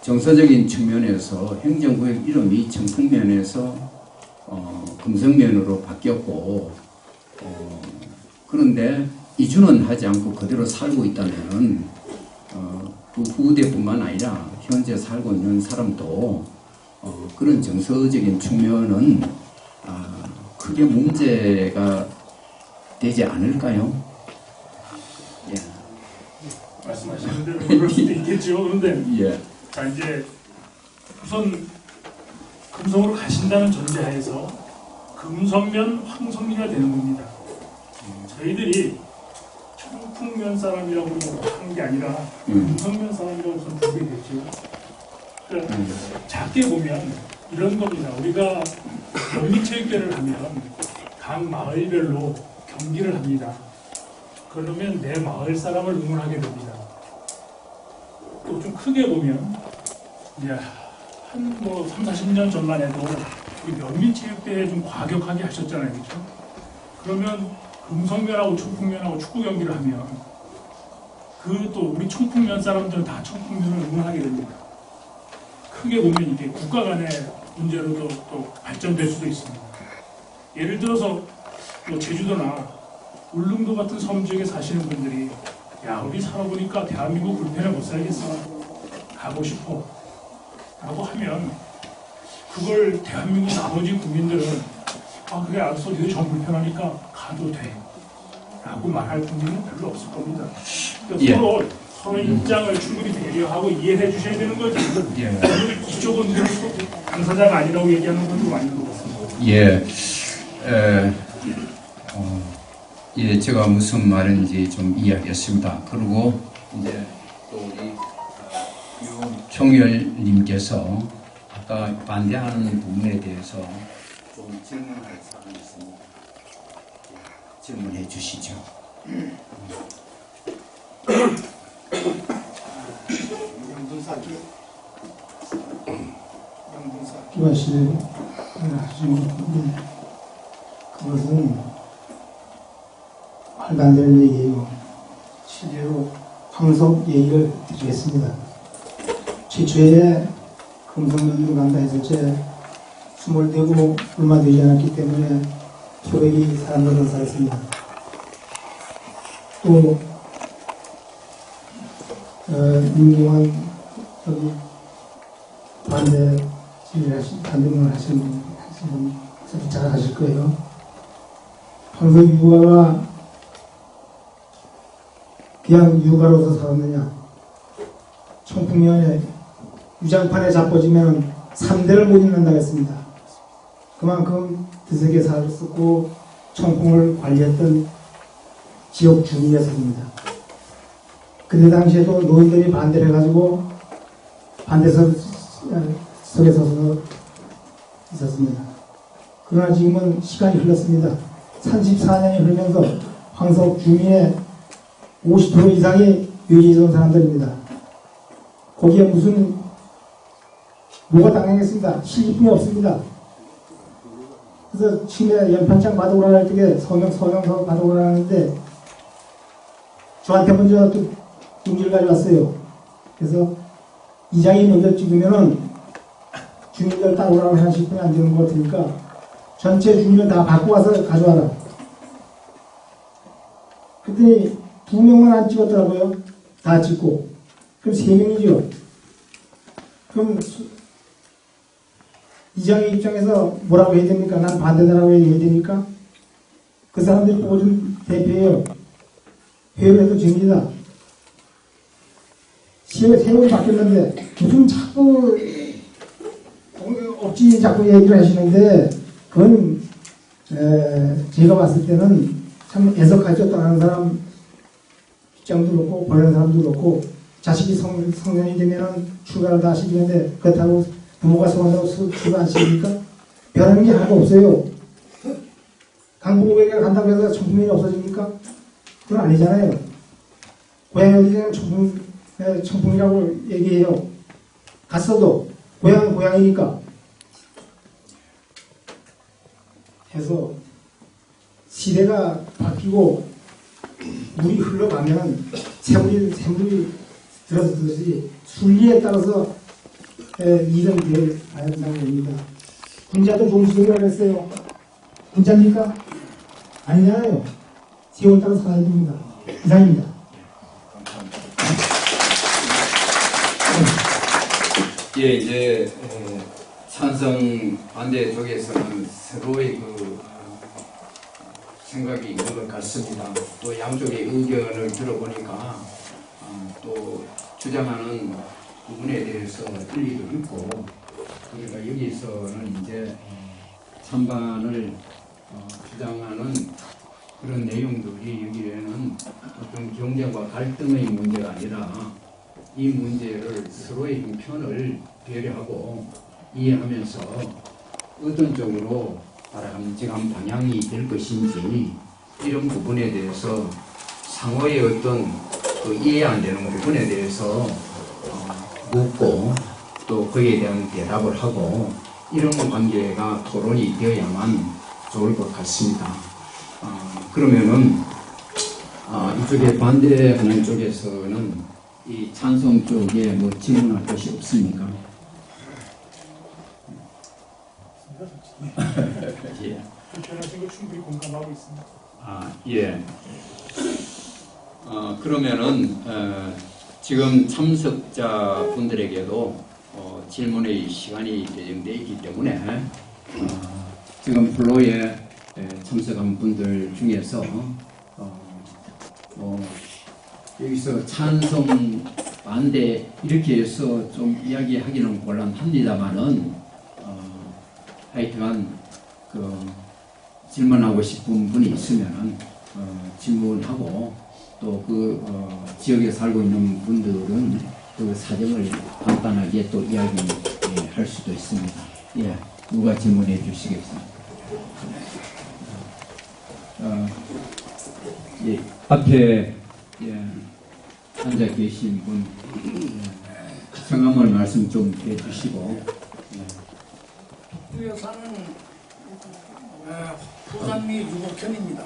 정서적인 측면에서 행정구역 이름이 청풍면에서 금성면으로 바뀌었고, 그런데 이주는 하지 않고 그대로 살고 있다면은 그 후대뿐만 아니라 현재 살고 있는 사람도 그런 정서적인 측면은 크게 문제가 되지 않을까요? 예. 말씀하시는 대로 그럴 수도 있겠죠. 그런데 예. 자, 이제 우선 금성으로 가신다는 전제하에서 금성면, 황성리가 되는 겁니다. 저희들이 청풍면 사람이라고 한 게 아니라 금성면 사람이라고 우선 부르게 됐죠. 그러니까 작게 보면 이런 겁니다. 우리가 연미체육대회를 하면 각 마을별로 경기를 합니다. 그러면 내 마을 사람을 응원하게 됩니다. 또 좀 크게 보면 이제 한 3, 40년 전만 해도 우리 면민체육대회 좀 과격하게 하셨잖아요. 그렇죠? 그러면 금성면하고 청풍면하고 축구 경기를 하면 또 우리 청풍면 사람들은 다 청풍면을 응원하게 됩니다. 크게 보면 이게 국가 간의 문제로도 또 발전될 수도 있습니다. 예를 들어서 제주도나 울릉도 같은 섬 지역에 사시는 분들이 야, 우리 살아보니까 대한민국 불편해 못 살겠어. 가고 싶어. 라고 하면 그걸 대한민국 나머지 국민들은 그래 알았어. 너희 정 불편하니까 가도 돼. 라고 말할 분들은 별로 없을 겁니다. 그러니까 서로 입장을 충분히 배려하고 이해해 주셔야 되는 거죠. 예. 이쪽은 당사자가 아니라고 얘기하는 분도 많이 들어봤습니다. 예. 예, 제가 무슨 말인지 좀 이해하겠습니다. 그리고 이제 또 우리 유총열님께서 아까 반대하는 부분에 대해서 좀 질문할 사람이 있습니다. 질문해 주시죠. 기와실 하시는 그것은 말도 안 되는 얘기예요. 실제로 황석 얘기를 드리겠습니다. 최초에 금성면으로 간다 했을 때 수몰되고 얼마 되지 않았기 때문에 표백이 사람들은 살았습니다. 또 윤경환 여기 반대문을 하시는 분 잘 아실 거예요. 황석 유가가 그냥 유가로서 살았느냐? 청풍면에 유장판에 자빠지면 3대를 못 잇는다고 했습니다. 그만큼 드세게 살았었고 청풍을 관리했던 지역 주민이었습니다. 그때 당시에도 노인들이 반대를 해가지고 반대석에 서서 있었습니다. 그러나 지금은 시간이 흘렀습니다. 34년이 흐르면서 황석 주민의 50% 이상이 유지해온 사람들입니다. 거기에 무슨 뭐가 당하겠습니다. 실리품이 없습니다. 그래서 침해 연판장 받아오라 할 때 서명 받아오라 하는데 저한테 먼저 또 용지를 가져왔어요. 그래서 이장이 먼저 찍으면은 주민들 따라오라고 한 10분이 안 되는 것 같으니까 전체 주민을 다 받고 와서 가져와라. 그랬더니 2명만 안 찍었더라고요. 다 찍고. 그럼 3명이죠. 그럼 이장의 입장에서 뭐라고 해야 됩니까? 난 반대다라고 해야 됩니까? 그 사람들이 뽑아준 대표예요. 회의를 해도 됩니다. 세월이 바뀌었는데 무슨 자꾸 억지 자꾸 얘기를 하시는데 그건 제가 봤을 때는 참 애석하죠. 떠나는 사람 입장도 그렇고 보내는 사람도 그렇고 자식이 성년이 되면 출가를 다 시키는데 그렇다고 부모가 소원하고 출가 안 시킵니까? 변하는 게 하나도 없어요. 강북에게 간다고 해서 청풍면이 없어집니까? 그건 아니잖아요. 고향이 어디냐면 청풍이라고 얘기해요. 갔어도 고향은 고향이니까 해서 시대가 바뀌고 물이 흘러가면 샘물이 들어서듯이 순리에 따라서 일은 되어야 한다고 봅니다. 군자도 동수경이라고 했어요. 군자입니까? 아니잖아요. 세월 따라 살아야 됩니다. 이상입니다. 예, 이제 찬성 반대 쪽에서는 서로의 생각이 있는 것 같습니다. 또 양쪽의 의견을 들어보니까 또 주장하는 부분에 대해서 일리도 있고, 그러니까 여기서는 이제 찬반을 주장하는 그런 내용들이 여기에는 어떤 경쟁과 갈등의 문제가 아니라 이 문제를 서로의 형편을 배려하고 이해하면서 어떤 쪽으로 바람직한 방향이 될 것인지 이런 부분에 대해서 상호의 어떤 이해 안 되는 부분에 대해서 묻고 또 그에 대한 대답을 하고 이런 관계가 토론이 되어야만 좋을 것 같습니다. 그러면은 이쪽에 반대하는 쪽에서는 이 찬성 쪽에 뭐 질문할 것이 없습니까? 예. 불편하신 거 충분히 공감하고 있습니다. 예. 그러면은 지금 참석자 분들에게도 질문의 시간이 예정되어 있기 때문에 지금 플로에 참석한 분들 중에서 여기서 찬성, 반대 이렇게 해서 좀 이야기하기는 곤란합니다만은 하여튼간 질문하고 싶은 분이 있으면 질문하고 또 지역에 살고 있는 분들은 그 사정을 간단하게 또 이야기할 수도 있습니다. 예, 누가 질문해 주시겠습니까? 예, 앞에 앉아 계신 분 성함을 말씀 좀 해주시고. 북부에 사는 부산리 유복현입니다.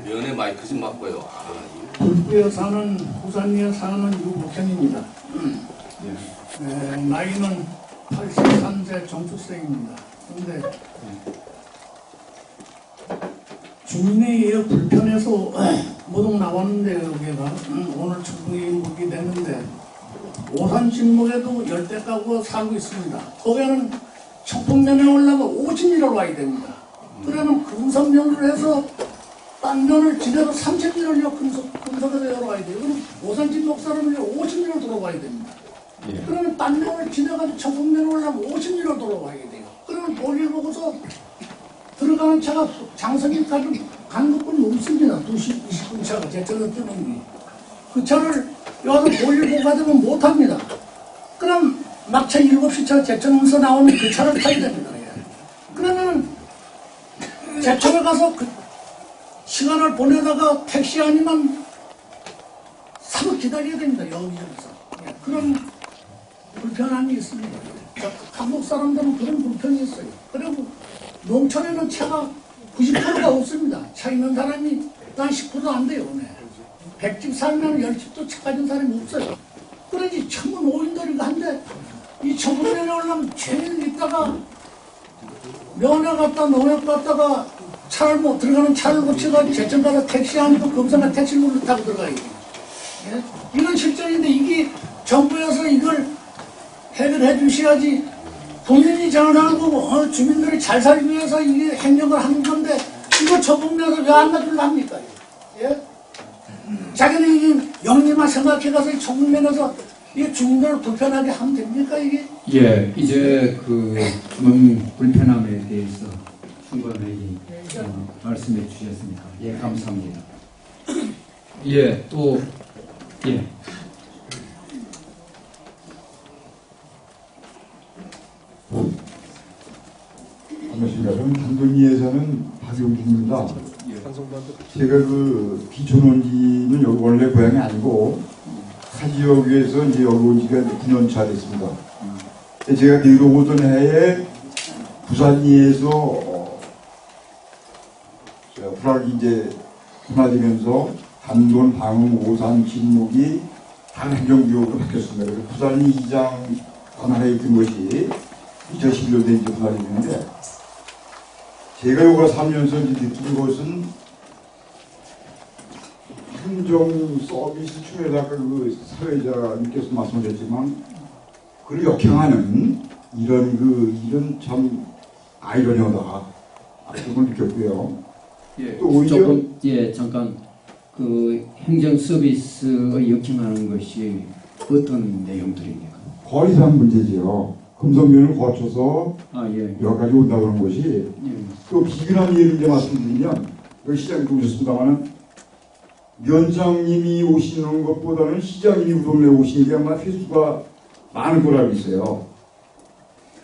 면에 마이크 좀 맞고요. 북부에 사는 부산리에 사는 유복현입니다. 나이는 83세 정축생입니다. 그런데 주민에 의해 불편해서 모두 나왔는데 여기가 오늘 충분히 묵이 됐는데 오산 신목에도 10대 가구가 살고 있습니다. 거기는 청풍면에 올라면 50리를 와야 됩니다. 그러면 금성면을 해서 딴 면을 지내서 30리를요 금성에서 열어와야 돼요. 그럼 오산 신목 사람은요 50리를 돌아와야 됩니다. 그러면 딴 면을 지내가지고 청풍면에 올라면 50리를 돌아와야 돼요. 그러면 볼일 보고서 들어가는 차가 장성일까지 가는 것뿐이 없습니다. 2시 20분 차가 제철로 뜨는 게. 그 차를 여기서 볼일 보고 가되면 못합니다. 그럼 막차 7시 차 제천에서 나오는 그 차를 타야 됩니다. 그러면 제천에 가서 그 시간을 보내다가 택시 아니면 사서 기다려야 됩니다. 여기저기서. 그런 불편함이 있습니다. 한국 사람들은 그런 불편이 있어요. 그리고 농촌에는 차가 90%가 없습니다. 차 있는 사람이 한 10%도 안 돼요. 100집 살면 10집도 차 가진 사람이 없어요. 그러니 전부 노인들이고 한데 이 청풍면에 올라면 죄를 있다가 면회 갔다 농협 갔다가 차를 못 들어가는 차를 고쳐가지고 제천 가서 택시 아니고 금산가 택시를 타고 들어가야 돼요. 예? 이건 실정인데 이게 정부에서 이걸 해결해 주셔야지. 국민이 장사하는 거고 주민들이 잘 살기 위해서 이게 행정을 하는 건데 이거 청풍면에서 왜 안 놔주려 합니까? 예? 자기는 이게 영리만 생각해가서 청풍면에서 이게 주민들을 불편하게 하면 됩니까 이게? 예, 이제 그 불편함에 대해서 충분히 말씀해 주셨습니다. 예, 감사합니다. 예, 또 예. 반갑습니다. 저는 단동리에서는 박용준입니다. 제가 그 비촌원지는 여기 원래 고향이 아니고 타지역에서 이제 여기 온 지가 9년 차 됐습니다. 제가 내려오던 해에 부산리에서 불악이 이제 분화되면서 단돈, 방음, 오산, 진목이 다 행정구역으로 바뀌었습니다. 그래서 부산리 이장 관할에 있던 것이 2011년도에 이제 분할이 되는데 제가 여기 살면서 이제 느낀 것은 행정 서비스 중에다가 그 사회자님께서 말씀하셨지만 그를 역행하는 이런 참 아이러니하다. 그걸 느꼈고요. 예, 또 오히려 조금 잠깐 그 행정 서비스의 역행하는 것이 어떤 내용들입니까? 거리상 문제지요. 금성면을 거쳐서 예. 여기까지 온다 그런 것이 또 비근한 예를 이제 말씀드리면 여기 시장님도 오셨습니다만은 위원장님이 오시는 것보다는 시장님이 우동네 오시는 게 아마 횟수가 많을 거라고 있어요.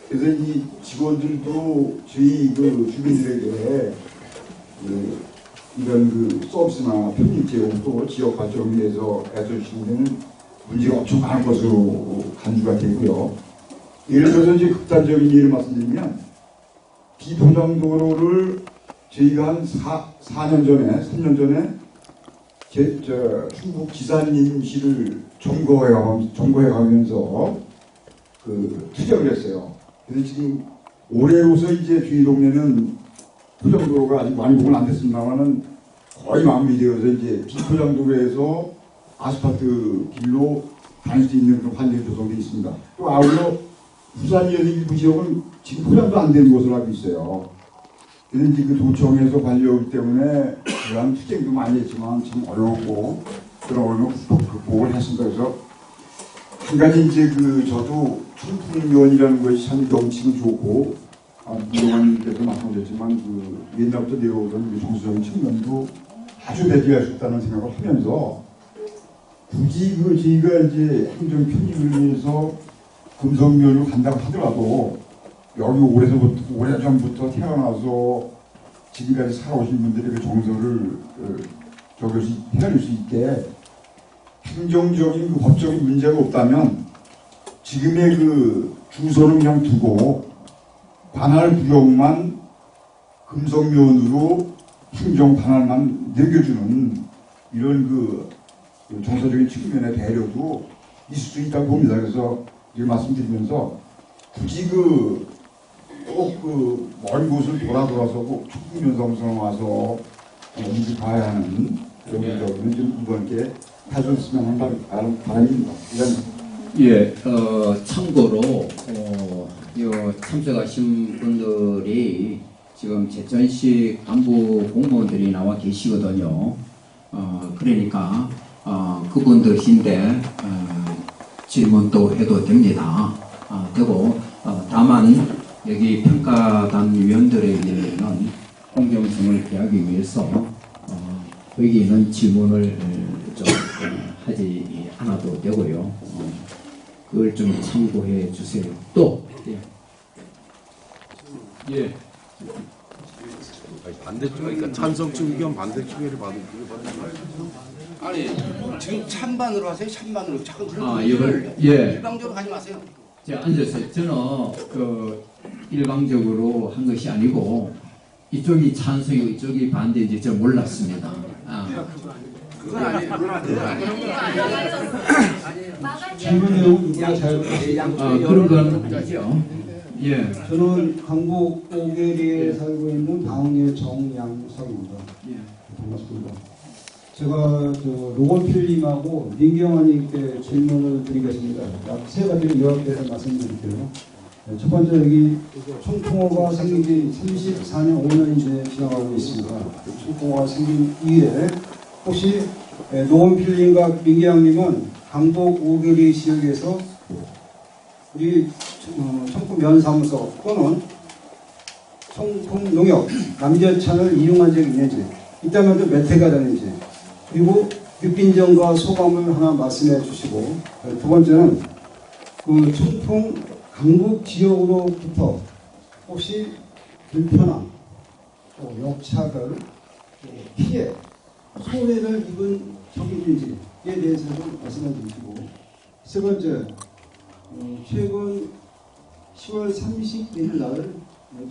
그래서 이 직원들도 저희 그 주민들에게 이런 그 서비스나 편집 제공 또 지역 발전을 위해서 애써주시는 데는 문제가 엄청 많은 것으로 간주가 되고요. 예를 들어서 이제 극단적인 예를 말씀드리면 비포장도로를 저희가 한 4년 전에 3년 전에 충북 지사님실을 점거해 가면서 그 투쟁을 했어요. 그래서 지금 올해로서 이제 저희 동네는 포장도로가 아직 완공은 안 됐습니다만은 거의 마무리되어서 이제 비포장도로에서 아스팔트 길로 다닐 수 있는 그런 환경이 조성되어 있습니다. 또 아울러 부산의 일부 지역은 지금 포장도 안 되는 곳으로 알고 있어요. 그래서 이제 그 도청에서 관리하기 때문에 그런 투쟁도 많이 했지만 참 어려웠고 그런 어려움을 극복을 했습니다. 그래서 한 가지 이제 저도 충풍위원이라는 것이 참 명칭은 좋고 위원님께서 말씀하셨지만 옛날부터 내려오던 정수적인 측면도 아주 배제할 수 없다는 생각을 하면서 굳이 저희가 이제 행정 편입을 위해서 금성면으로 간다고 하더라도 여기 오래전부터 태어나서 지금까지 살아오신 분들의 그 정서를 헤아릴 수 있게 행정적인 그 법적인 문제가 없다면 지금의 그 주소를 그냥 두고 관할 구역만 금성면으로 행정 관할만 넘겨주는 이런 그 정서적인 측면의 배려도 있을 수 있다고 봅니다. 그래서 이걸 말씀드리면서 굳이 꼭 먼 곳을 돌아서 꼭 충북면성성 와서 이주 가야 하는 그런 점은 좀 이번께 해줬으면 하는 바람입니다. 예, 참고로 참석하신 분들이 지금 제천시 간부 공무원들이 나와 계시거든요. 그러니까 그분들인데 질문도 해도 됩니다. 되고 다만 여기 평가단 위원들에게는 공정성을 기하기 위해서 여기는 질문을 좀 하지 않아도 되고요. 그걸 좀 참고해 주세요. 또 예. 반대쪽이니까 찬성층 의견 반대쪽에 받은 아니 지금 찬반으로 하세요. 찬반으로 자꾸 이걸 예. 일방적으로 하지 마세요. 자, 앉으세요. 저는 일방적으로 한 것이 아니고 이쪽이 찬성이고 이쪽이 반대인지 저 몰랐습니다. 그건 아니에요. 그건 아니에요. 그런 건 아니죠. 예. 저는 강북 오계리에 살고 있는 방의 정양석입니다. 예. 반갑습니다. 제가 로건필님하고 민경환님께 질문을 드리겠습니다. 약 세 가지를 요약해서 말씀드릴게요. 첫 번째, 여기 청풍호가 생긴 지 34년, 5년이 이제 지나가고 있습니다. 청풍호가 생긴 이후에 혹시 노원필님과 민경환님은 강북 5개리 지역에서 우리 청풍 면사무소 또는 청풍 농협 남재찬을 이용한 적이 있는지, 있다면 또 몇 회가 되는지, 그리고 느낀 점과 소감을 하나 말씀해 주시고, 두 번째는 그 청풍 강북 지역으로부터 혹시 불편함, 또 역차별, 피해, 손해를 입은 적이 있는지에 대해서 좀 말씀해 주시고, 세 번째, 최근 10월 31일 날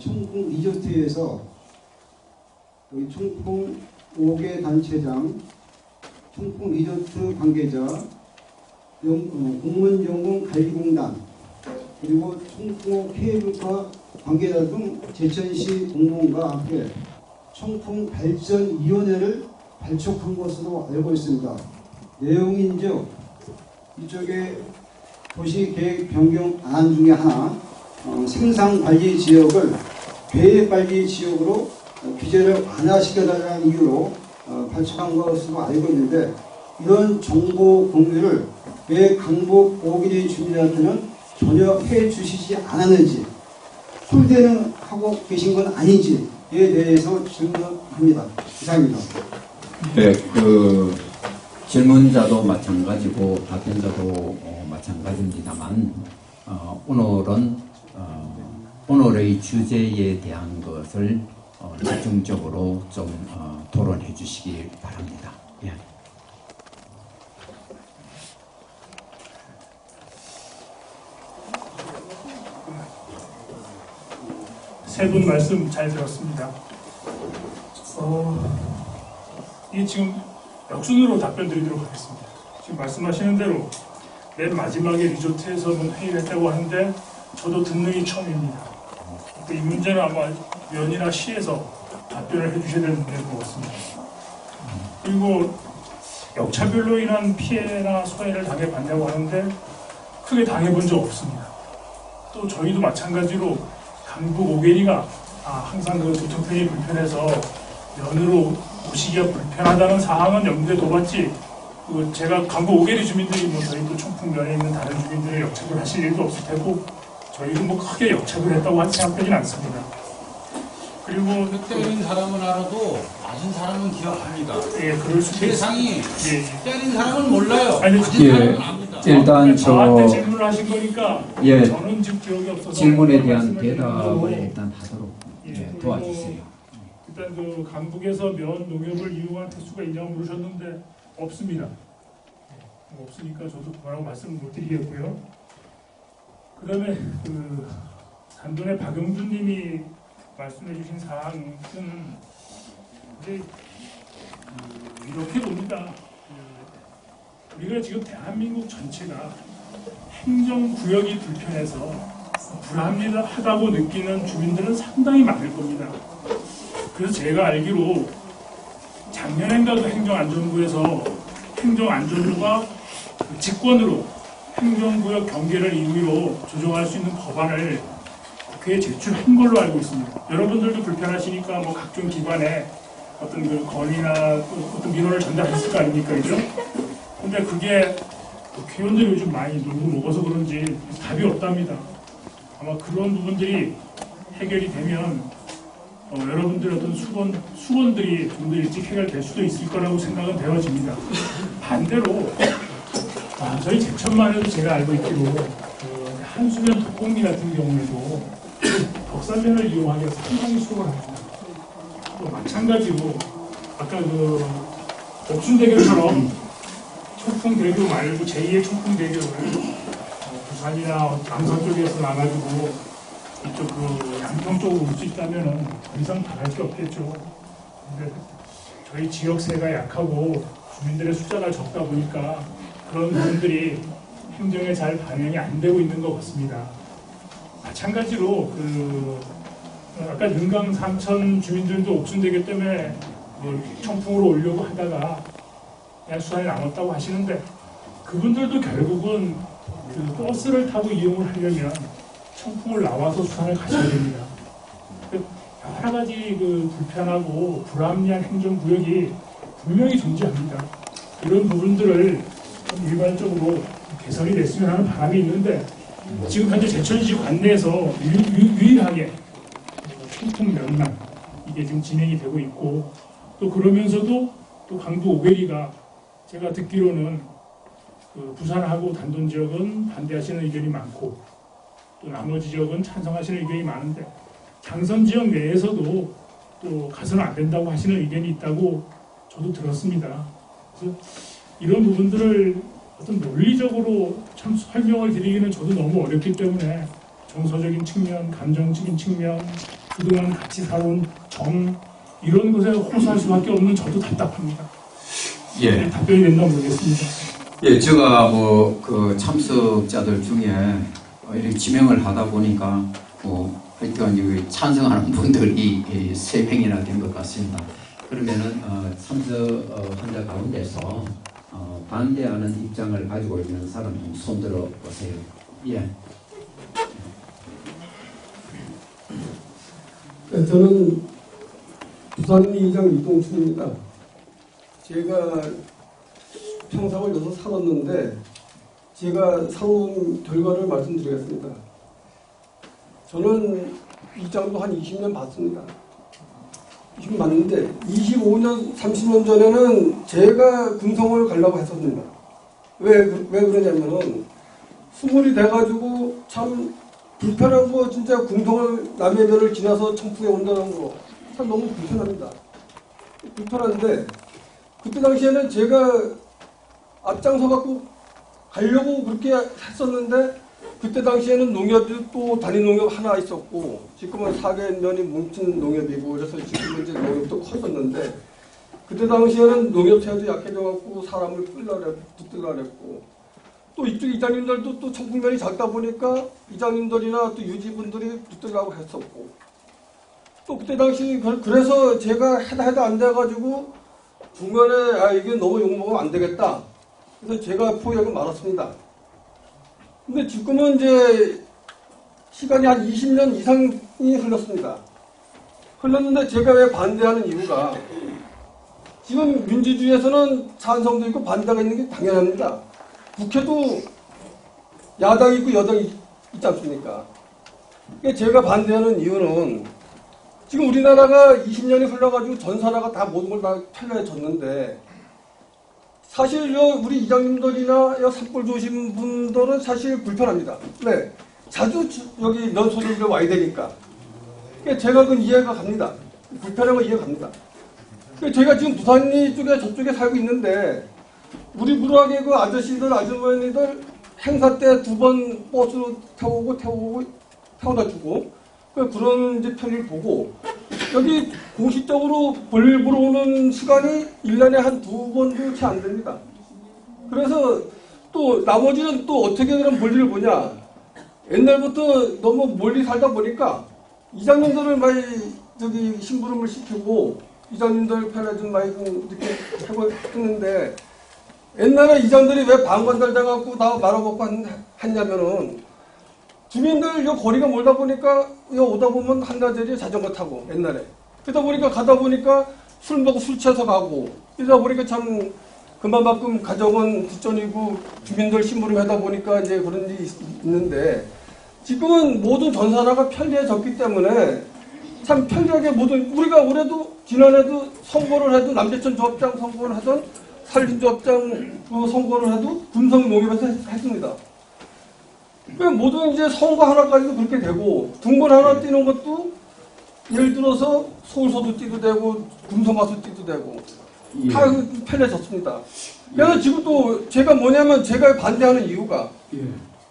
청풍 리조트에서 여기 청풍 5개 단체장, 청풍 리조트 관계자, 공문연금관리공단, 그리고 청풍 케이블카 관계자 등 제천시 공무원과 함께 청풍 발전위원회를 발족한 것으로 알고 있습니다. 내용인즉 이쪽에 도시계획 변경 안 중에 하나, 생산관리 지역을 계획관리 지역으로 규제를 완화시켜달라는 이유로 발족한 것으로 알고 있는데, 이런 정보 공유를 왜 강북 5개리 주민한테는 전혀 해주시지 않았는지, 홀대는 하고 계신 건 아닌지에 대해서 질문합니다. 이상입니다. 네, 질문자도 마찬가지고 답변자도 마찬가지입니다만, 오늘의 주제에 대한 것을 집중적으로 좀 토론해 주시기 바랍니다. 예. 세 분 말씀 잘 들었습니다. 이게 지금 역순으로 답변 드리도록 하겠습니다. 지금 말씀하시는 대로 맨 마지막에 리조트에서 회의를 했다고 하는데 저도 듣는 게 처음입니다. 이 문제는 아마 면이나 시에서 답변을 해주셔야 되는 문제인 것 같습니다. 그리고 역차별로 인한 피해나 소해를 당해봤냐고 하는데 크게 당해본 적 없습니다. 또 저희도 마찬가지로 강북 5개리가 항상 그 교통편이 불편해서 면으로 오시기가 불편하다는 사항은 염두에 둬봤지, 제가 강북 5개리 주민들이 저희 또 청풍면에 있는 다른 주민들을 역차별 하실 일도 없을 테고, 저희도 크게 역차별했다고 생각되진 않습니다. 그리고 때린 사람은 알아도 맞은 사람은 기억합니다. 예, 그럴 수도 세상이 있습니다. 때린 사람은 몰라요. 아니, 맞은 사람은 압니다. 일단 저한테 질문을 하신 거니까 예, 저는 지금 기억이 없어서 질문에 대한 대답을 일단 하도록 도와주세요. 일단 그 강북에서 면 농협을 이용한 택수가 있냐고 물으셨는데 없습니다. 없으니까 저도 뭐라고 말씀을 못 드리겠고요. 그 다음에 단돈의 박영준님이 말씀해주신 사항은 이제 이렇게 봅니다. 우리가 지금 대한민국 전체가 행정구역이 불편해서 불합리하다고 느끼는 주민들은 상당히 많을 겁니다. 그래서 제가 알기로 작년엔가도 행정안전부에서 행정안전부가 직권으로 행정구역 경계를 임의로 조정할 수 있는 법안을 국회에 제출한 걸로 알고 있습니다. 여러분들도 불편하시니까 각종 기관에 어떤 그 건의나 어떤 민원을 전달했을 거 아닙니까, 그죠? 근데 그게 국회의원들이 요즘 많이 놀고 먹어서 그런지 답이 없답니다. 아마 그런 부분들이 해결이 되면 여러분들의 어떤 수건들이 좀 더 일찍 해결될 수도 있을 거라고 생각은 되어집니다. 반대로 저희 제천만 해도 제가 알고 있기로 한수면 독공리 같은 경우에도 덕산면을 이용하기가 상당히 수월합니다. 또 마찬가지로 아까 옥순대교처럼 청풍대교 말고 제2의 청풍대교를 부산이나 남산 쪽에서 나가지고 이쪽 양평 쪽으로 올 수 있다면 더 이상 바랄 게 없겠죠. 근데 저희 지역세가 약하고 주민들의 숫자가 적다 보니까 그런 부분들이 행정에 잘 반영이 안 되고 있는 것 같습니다. 마찬가지로 아까 능강 삼천 주민들도 옥순대교 때문에 청풍으로 오려고 하다가 그냥 수단이 남았다고 하시는데, 그분들도 결국은 버스를 타고 이용을 하려면 청풍을 나와서 수산을 가셔야 됩니다. 여러 가지 불편하고 불합리한 행정구역이 분명히 존재합니다. 이런 부분들을 좀 일괄적으로 개선이 됐으면 하는 바람이 있는데 지금 현재 제천시 관내에서 유일하게 청풍 면만 이게 지금 진행이 되고 있고 또 그러면서도 또 강도 오베리가 제가 듣기로는 그 부산하고 단돈 지역은 반대하시는 의견이 많고 또 나머지 지역은 찬성하시는 의견이 많은데 장선 지역 내에서도 또 가서는 안 된다고 하시는 의견이 있다고 저도 들었습니다. 그래서 이런 부분들을 어떤 논리적으로 참 설명을 드리기는 저도 너무 어렵기 때문에 정서적인 측면, 감정적인 측면, 그동안 같이 살아온 정 이런 것에 호소할 수밖에 없는 저도 답답합니다. 예. 답변이 됐나 모르겠습니다. 예, 제가 뭐 그 참석자들 중에 이렇게 지명을 하다 보니까 하여튼 여기 찬성하는 분들이 3명이나 된 것 같습니다. 그러면은 참석 환자 가운데서 반대하는 입장을 가지고 있는 사람 좀 손들어 보세요. 예. 네, 저는 부산이장 이동춘입니다. 제가 평생을 여기서 살았는데 제가 살아온 결과를 말씀드리겠습니다. 저는 이장도 한 20년 봤습니다. 20년 봤는데 25년, 30년 전에는 제가 금성을 가려고 했었습니다. 왜 그러냐면은 스물이 돼가지고 참 불편한 거 진짜 금성을 남의 면을 지나서 청풍에 온다는 거 참 너무 불편합니다. 불편한데 그때 당시에는 제가 앞장서 갖고 가려고 그렇게 했었는데 그때 당시에는 농협도 또 단위 농협 하나 있었고 지금은 4개년이 뭉친 농협이고 그래서 지금 이제 농협도 컸었는데 그때 당시에는 농협체도 약해져갖고 사람을 붙들라 그랬고 또 이쪽 이장님들도 또 청풍면이 작다 보니까 이장님들이나 또 유지분들이 붙들라고 했었고 또 그때 당시 그래서 제가 해도 안 돼가지고 중간에 이게 너무 욕먹으면 안 되겠다. 그래서 제가 포기하고 말았습니다. 근데 지금은 이제 시간이 한 20년 이상이 흘렀습니다. 흘렀는데 제가 왜 반대하는 이유가 지금 민주주의에서는 찬성도 있고 반대가 있는 게 당연합니다. 국회도 야당이 있고 여당이 있지 않습니까? 제가 반대하는 이유는 지금 우리나라가 20년이 흘러가지고 전 사라가 다 모든 걸 다 편리해졌는데 사실 우리 이장님들이나 산불 조심 분들은 사실 불편합니다. 네, 자주 여기 면소리를 와야 되니까. 제가 그건 이해가 갑니다. 불편한 건 이해가 갑니다. 제가 지금 부산 쪽에 저쪽에 살고 있는데 우리 무락의 그 아저씨들 아주머니들 행사 때 2번 버스로 태워다 주고 그런 이제 편의를 보고 여기 공식적으로 볼일 보러 오는 시간이 1년에 한 2번도 채 안 됩니다. 그래서 또 나머지는 또 어떻게 그런 볼일을 보냐. 옛날부터 너무 멀리 살다 보니까 이장님들을 많이 심부름을 시키고 이장님들 편에 좀 많이 이렇게 하고 했는데 옛날에 이장들이 왜 방관들 돼갖고 다 말아먹고 했냐면은 주민들 거리가 멀다 보니까 오다 보면 한나절이 자전거 타고 옛날에 그러다 보니까 가다 보니까 술 먹고 술 취해서 가고 이러다 보니까 참 그만큼 가정은 뒷전이고 주민들 심부름 하다 보니까 이제 그런 일이 있는데 지금은 모든 전사라가 편리해졌기 때문에 참 편리하게 모든 우리가 올해도 지난해도 선거를 해도 남대천 조합장 선거를 하던 산림조합장 선거를 해도 금성 농협에서 했습니다. 모든 이제 선거 하나까지도 그렇게 되고 등본 하나 띄는 것도 예를 들어서 서울서도 띄도 되고 금성가서 띄도 되고 다 편해졌습니다. 그래서 지금 또 제가 뭐냐면 제가 반대하는 이유가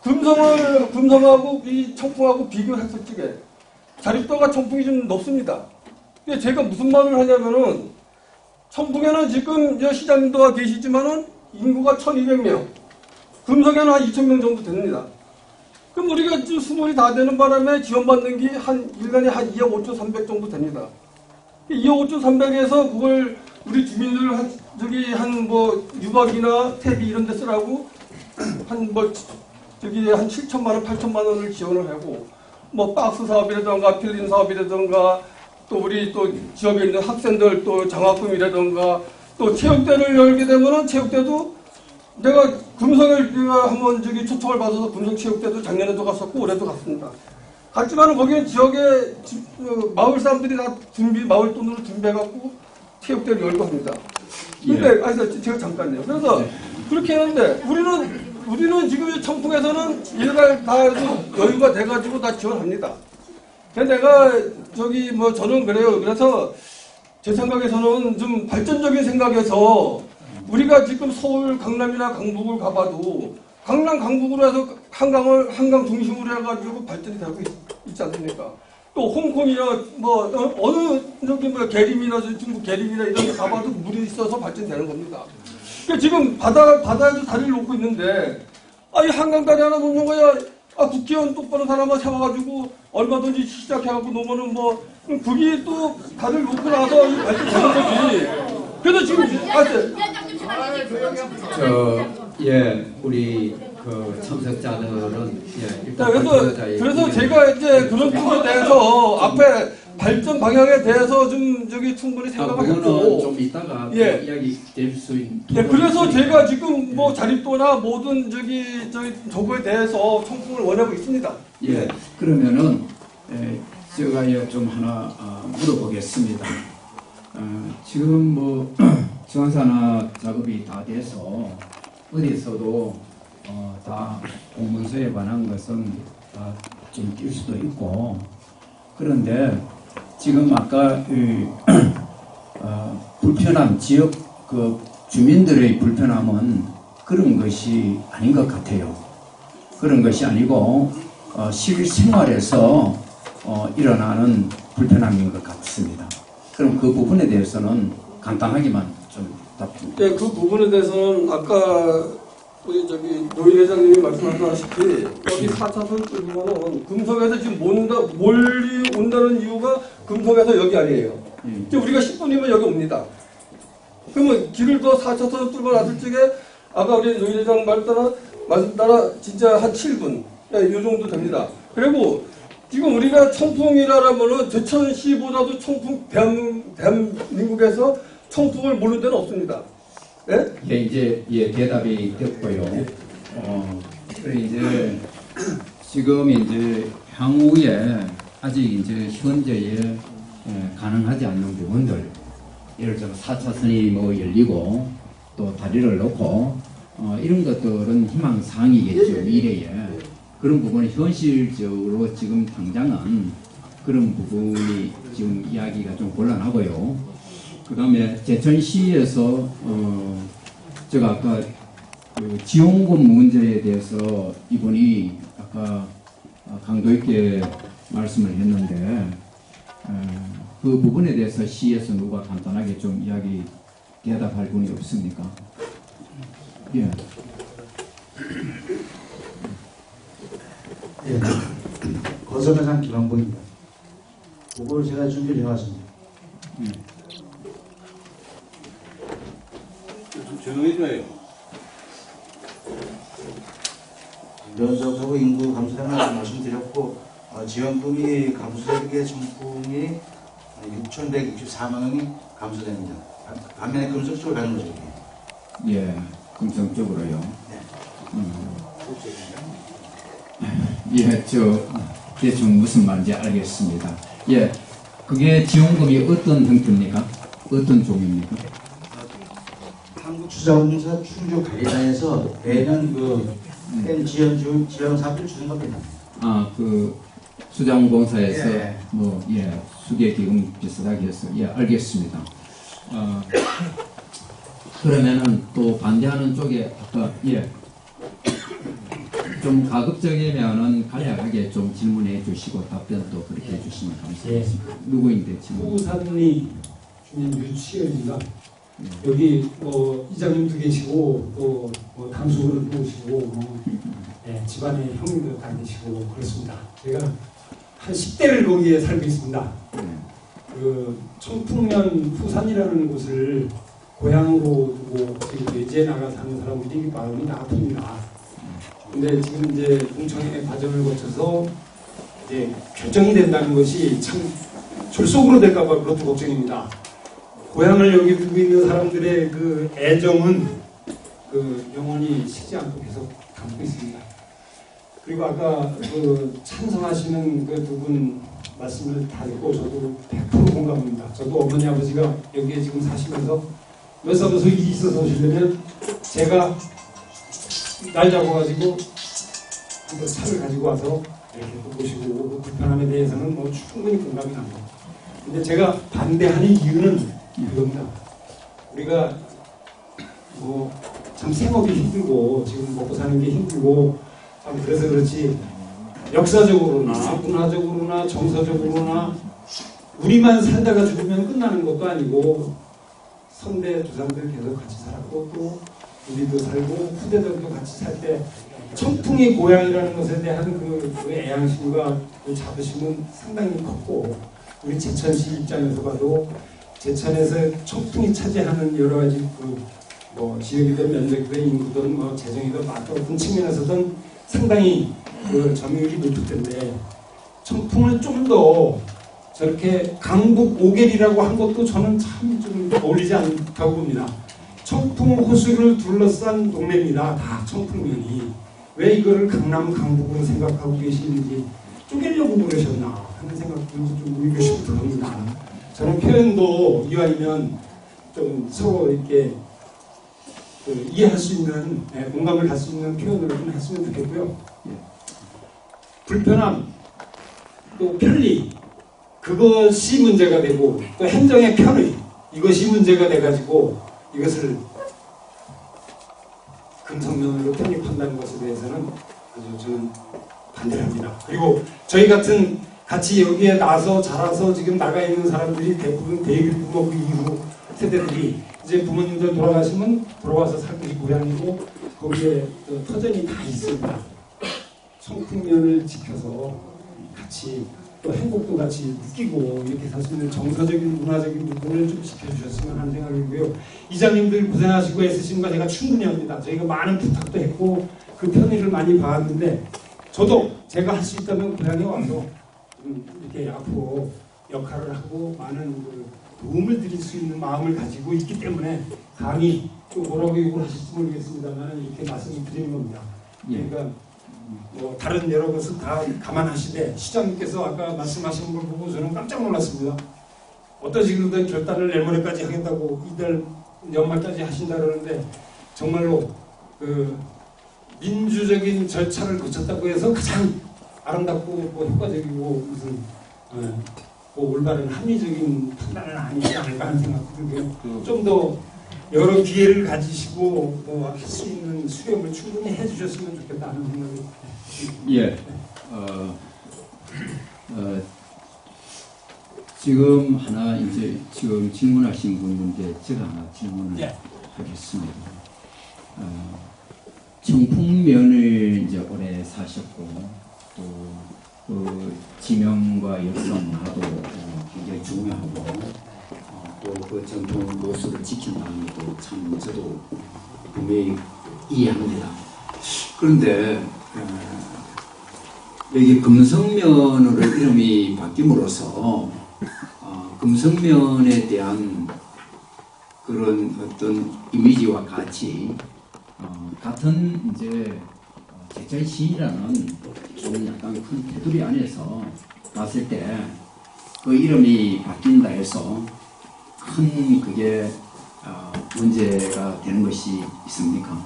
금성하고 이 청풍하고 비교했을 적에 자립도가 청풍이 좀 높습니다. 제가 무슨 말을 하냐면은 청풍에는 지금 시장님도 계시지만은 인구가 1200명, 금성에는 한 2000명 정도 됩니다. 그럼 우리가 스물이 다 되는 바람에 지원받는 게 한 1년에 한 2억 5천 3백 정도 됩니다. 2억 5천 3백에서 그걸 우리 주민들 한 유박이나 퇴비 이런 데 쓰라고 한 7천만 원, 8천만 원을 지원을 하고 박스 사업이라든가 필린 사업이라든가 또 우리 또 지역에 있는 학생들 또 장학금이라든가 또 체육대를 열게 되면은 체육대도 내가 금성을 내가 한번 저기 초청을 받아서 금성체육대도 작년에도 갔었고 올해도 갔습니다. 갔지만 거기는 지역에 마을 사람들이 다 마을 돈으로 준비해갖고 체육대를 열고 합니다. 근데 아니 제가 잠깐요. 그래서 그렇게 했는데 우리는 지금 청풍에서는 일괄 다 여유가 돼가지고 다 지원합니다. 근데 내가 저기 뭐 저는 그래요. 그래서 제 생각에서는 좀 발전적인 생각에서 우리가 지금 서울 강남이나 강북을 가봐도 강남 강북으로 해서 한강 중심으로 해가지고 발전이 되고 있지 않습니까? 또 홍콩이나 뭐 어느 저기 뭐 계림이나 중국 계림이나 이런 데 가봐도 물이 있어서 발전되는 겁니다. 그러니까 지금 바다에도 다리를 놓고 있는데 이 한강 다리 하나 놓는 거야. 국회의원 똑바로 사람만 세워가지고 얼마든지 시작해갖고 놓으면은 뭐 그게 또 다리를 놓고 나서 발전되는 거지. 그래서 지금 우리 그 참석자들은 일단 그래서 제가 이제 그런 부분에 대해서 앞에 발전 방향에 대해서 좀 저기 충분히 생각을 했고 좀 이따가 이야기 될 수 있는. 그래서 제가 지금 뭐 자립도나 모든 저거에 대해서 청풍을 원하고 있습니다. 그러면은 제가 좀 하나 물어보겠습니다. 지금 뭐 중앙산하 작업이 다 돼서 어디서도 다 공문서에 관한 것은 다 좀 뛸 수도 있고, 그런데 지금 아까 불편함, 지역 그 주민들의 불편함은 그런 것이 아닌 것 같아요. 그런 것이 아니고 실생활에서 일어나는 불편함인 것 같습니다. 그럼 그 부분에 대해서는 간단하게만 좀 답변. 네, 그 부분에 대해서는 아까 우리 노인 회장님이 말씀하셨다시피 여기 4차선 뚫리면은 금성에서 지금 몰리 온다는 이유가 금성에서 여기 아니에요. 이제 우리가 10분이면 여기 옵니다. 그러면 길을 더 4차선 뚫고 놨을 적에 아까 우리 노인 회장 말씀 따라 진짜 한 7분, 이 정도 됩니다. 그리고 지금 우리가 청풍이라면은 제천시보다도 청풍 대한민국에서 청풍을 모르는 데는 없습니다. 이제 대답이 됐고요. 그래 이제 지금 이제 향후에 아직 이제 현재에 가능하지 않는 부분들, 예를 들어 4차선이 뭐 열리고 또 다리를 놓고 이런 것들은 희망사항이겠죠. 미래에 그런 부분이 현실적으로 지금 당장은 그런 부분이 지금 이야기가 좀 곤란하고요. 그 다음에 제천시에서 제가 아까 그 지원금 문제에 대해서 이분이 아까 강도 있게 말씀을 했는데 그 부분에 대해서 시에서 누가 간단하게 좀 이야기 대답할 분이 없습니까? 거성회장 김한봉입니다. 그걸 제가 준비를 해왔습니다. 조용해줘요. 면적하고 인구 감소되는 말씀드렸고 지원금이 감소된 게 청풍이 6,164만 원이 감소됩니다. 반면에 금성 쪽으로 가는 거죠. 금성 쪽으로요. 대충 무슨 말인지 알겠습니다. 그게 지원금이 어떤 형태입니까? 어떤 종입니까? 한국수자공사 충주관리단에서 매년 지원 사업을 주는 겁니다. 그 수자공사에서 수계기금 비슷하게 해서 알겠습니다. 그러면은 또 반대하는 쪽에 아까 좀 가급적이면은 간략하게 좀 질문해 주시고 답변도 그렇게 해주시면 감사하겠습니다. 누구인데 지금? 후산리 주민 유치원입니다. 여기 이장님도 계시고 또 당수를 모시고 집안에 형님도 다 계시고 그렇습니다. 제가 한 10대를 거기에 살고 있습니다. 그 청풍면 후산이라는 곳을 고향으로 두고 지금 외지에 나가 사는 사람들이 마음이 아픕니다. 근데 지금 이제 공청회 과정을 거쳐서 이제 결정이 된다는 것이 참 졸속으로 될까봐 그것도 걱정입니다. 고향을 여기 두고 있는 사람들의 그 애정은 영원히 식지 않고 계속 담고 있습니다. 그리고 아까 찬성하시는 그 두 분 말씀을 다 듣고 저도 100% 공감합니다. 저도 어머니 아버지가 여기에 지금 사시면서 외삼에서 일이 있어서 오시려면 제가 날 잡아가지고 한번 차를 가지고 와서 이렇게 보시고 그 불편함에 대해서는 뭐 충분히 공감이 납니다. 근데 제가 반대하는 이유는 이겁니다. 우리가 뭐 참 생업이 힘들고 지금 먹고 사는 게 힘들고 참 그래서 그렇지 역사적으로나 문화적으로나 정서적으로나 우리만 살다가 죽으면 끝나는 것도 아니고 선대 조상들 계속 같이 살았고 또 우리도 살고 후대들도 같이 살 때 청풍이 고향이라는 것에 대한 그 애양심과 그 자부심은 상당히 컸고 우리 제천시 입장에서 봐도 제천에서 청풍이 차지하는 여러 가지 뭐 지역이든 면적이든 인구든 뭐 재정이든 어떤 측면에서든 상당히 그 점유율이 높을 텐데 청풍을 좀 더 저렇게 강북 5개리라고 한 것도 저는 참 좀 어울리지 않다고 봅니다. 청풍 호수를 둘러싼 동네입니다. 다 청풍면이. 왜 이거를 강남 강북으로 생각하고 계시는지 쪼개려고 그러셨나 하는 생각도 좀 의구심이 들어옵니다. 저는 표현도 이왕이면 좀 서로 이렇게 이해할 수 있는 공감을 할 수 있는 표현으로 좀 했으면 좋겠고요. 불편함 또 편리 그것이 문제가 되고 또 행정의 편의 이것이 문제가 돼가지고 이것을 금성면으로 편입한다는 것에 대해서는 아주 저는 반대를 합니다. 그리고 저희 같이 여기에 나서 자라서 지금 나가 있는 사람들이 대부분 대일부모 그 이후 세대들이 이제 부모님들 돌아가시면 돌아와서 살고 고향이고 거기에 터전이 다 있습니다. 청풍면을 지켜서 같이 또 행복도 같이 느끼고 이렇게 살 수 있는 정서적인 문화적인 부분을 좀 지켜주셨으면 하는 생각이고요. 이장님들 고생하시고 애쓰시는 거 제가 충분히 합니다. 저희가 많은 부탁도 했고 그 편의를 많이 봐왔는데 저도 제가 할 수 있다면 고향에 와서 이렇게 앞으로 역할을 하고 많은 도움을 드릴 수 있는 마음을 가지고 있기 때문에 감히 좀 뭐라고 욕을 하실지 모르겠습니다만 이렇게 말씀을 드리는 겁니다. 그러니까 뭐 다른 여러 것은 다 감안하시되 시장님께서 아까 말씀하신 걸 보고 저는 깜짝 놀랐습니다. 어떠시든 결단을 내일모레까지 하겠다고 이달 연말까지 하신다 그러는데 정말로 그 민주적인 절차를 거쳤다고 해서 가장 아름답고 뭐 효과적이고 무슨 뭐 올바른 합리적인 판단은 아니지 않을까 하는 생각도 들고요. 좀 더 여러 기회를 가지시고 뭐 할 수 있는 수렴을 충분히 해주셨으면 좋겠다 하는 생각이 예. 지금 하나 이제 지금 질문하신 분인데 제가 하나 질문을 하겠습니다. 청풍면을 이제 오래 사셨고 또 그 지명과 역사문화도 굉장히 중요하고 또 그 전통 모습을 지킨다는 것도 참 저도 분명히 이해합니다. 그런데 여기 금성면으로 이름이 바뀜으로써 금성면에 대한 그런 어떤 이미지와 같이 같은 이제 제천시라는 좀 약간 큰 테두리 안에서 봤을 때 그 이름이 바뀐다 해서 큰 그게 문제가 되는 것이 있습니까?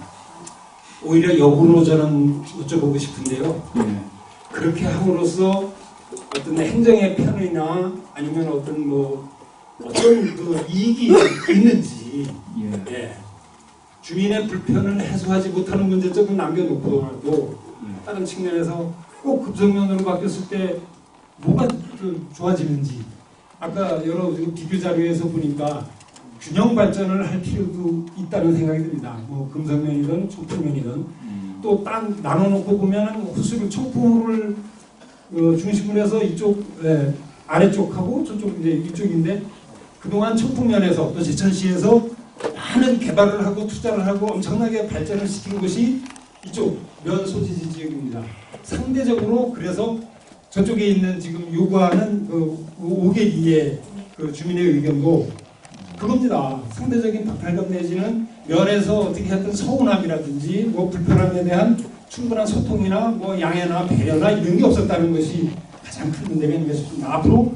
오히려 역으로 저는 여쭤보고 싶은데요. 그렇게 함으로써 어떤 행정의 편의나 아니면 어떤 그 이익이 있는지 주민의 불편을 해소하지 못하는 문제점은 남겨놓고도 다른 측면에서 꼭 금성면으로 바뀌었을 때 뭐가 좋아지는지 아까 여러 비교 자료에서 보니까 균형 발전을 할 필요도 있다는 생각이 듭니다. 뭐 금성면이든 청풍면이든 또 딱 나눠놓고 보면 호수를 청풍을 중심으로 해서 이쪽 아래쪽하고 저쪽 이제 이쪽인데 그동안 청풍면에서 또 제천시에서 많은 개발을 하고 투자를 하고 엄청나게 발전을 시킨 것이 이쪽 면 소지지 지역입니다. 상대적으로 그래서 저쪽에 있는 지금 요구하는 그 5개 2의 그 주민의 의견도 그겁니다. 상대적인 박탈감 내지는 면에서 어떻게 했던 서운함이라든지 뭐 불편함에 대한 충분한 소통이나 뭐 양해나 배려나 이런 게 없었다는 것이 가장 큰 문제가 있는 것 싶습니다. 앞으로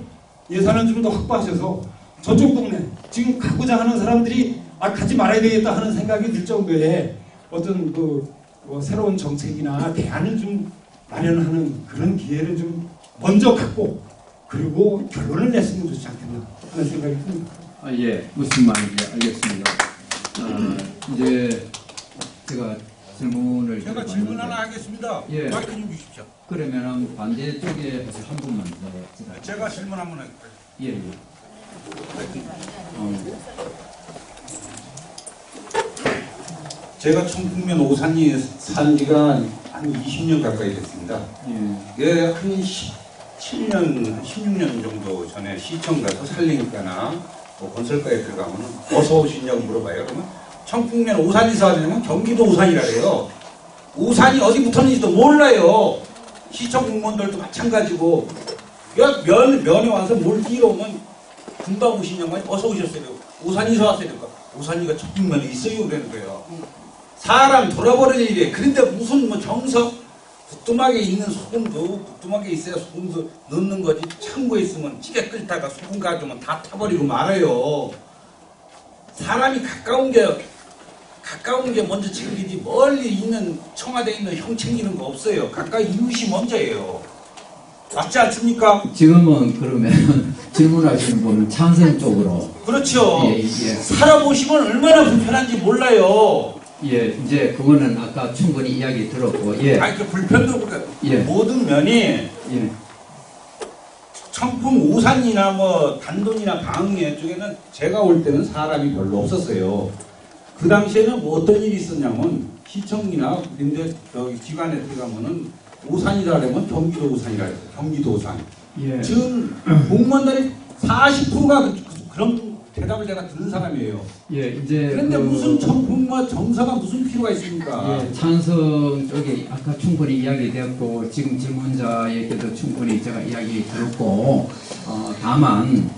예산을 좀 더 확보하셔서 저쪽 동네 지금 가고자 하는 사람들이 가지 말아야 되겠다 하는 생각이 들 정도의 어떤 뭐 새로운 정책이나 대안을 좀 마련하는 그런 기회를 좀 먼저 갖고 그리고 결론을 냈으면 좋지 않겠나 하는 생각이 듭니다. 예, 무슨 말인지 알겠습니다. 이제 제가 질문을 제가 질문 하나 하겠습니다. 예. 마이크 좀 주십시오. 그러면은 반대쪽에 한 분만 더. 제가 질문 한번 할게요. 예, 예. 제가 청풍면 오산리에 산 지가 한 20년 가까이 됐습니다. 예, 한 17년, 16년 정도 전에 시청 가서 살리니까나 뭐 건설가에 들어가면 어서 오시냐고 물어봐요. 그러면 청풍면 오산리에서 하려면 경기도 오산이라 그래요. 오산이 어디 붙었는지도 몰라요. 시청 공무원들도 마찬가지고 면에 와서 뭘 뛰러 오면 금방 오시냐고 어서 오셨어요. 오산이서 왔어요. 오산이가 청풍면에 있어요. 그러는 거예요. 사람이 돌아버리는 일이에요. 그런데 무슨 뭐 정석 부뚜막에 있는 소금도 부뚜막에 있어야 소금도 넣는 거지. 창고에 있으면 찌개 끓다가 소금 가져오면 다 타버리고 말아요. 사람이 가까운 게 먼저 챙기지 멀리 있는 청와대에 있는 형 챙기는 거 없어요. 가까이 이웃이 먼저예요. 맞지 않습니까? 지금은 그러면 질문하시는 분은 찬성 쪽으로. 그렇죠. 예, 예. 살아보시면 얼마나 불편한지 몰라요. 예, 이제 그거는 아까 충분히 이야기 들었고, 예. 아니, 그 불편도 예. 모든 면이 예. 청풍 오산이나 뭐 단돈이나 방해 쪽에는 제가 올 때는 사람이 별로 없었어요. 그 당시에는 뭐 어떤 일이 있었냐면 시청이나 근데 저기 기관에 들어가면은 오산이라 하면 경기도 오산이라 해요. 경기도 오산. 예. 지금 공무원들이 40%가 그런 대답을 제가 듣는 사람이에요. 예, 이제 그런데 무슨 청풍과 정서가 무슨 필요가 있습니까? 예, 찬성 쪽에 아까 충분히 이야기되었고 지금 질문자에게도 충분히 제가 이야기 들었고 다만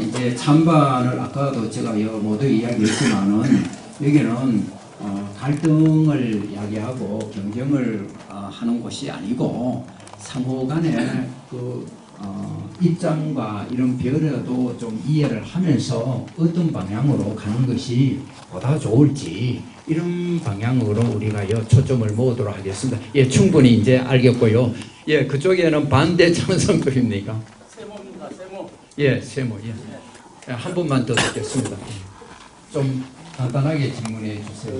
이제 찬반을 아까도 제가 모두 이야기했지만은 여기는 갈등을 이야기하고 경쟁을 하는 곳이 아니고 상호간에 입장과 이런 배려도 좀 이해를 하면서 어떤 방향으로 가는 것이 보다 좋을지 이런 방향으로 우리가 초점을 모으도록 하겠습니다. 예, 충분히 이제 알겠고요. 예, 그쪽에는 반대 찬성 쪽입니까? 세모입니다. 세모. 예, 세모. 예. 예, 한 번만 더 듣겠습니다. 좀 간단하게 질문해 주세요.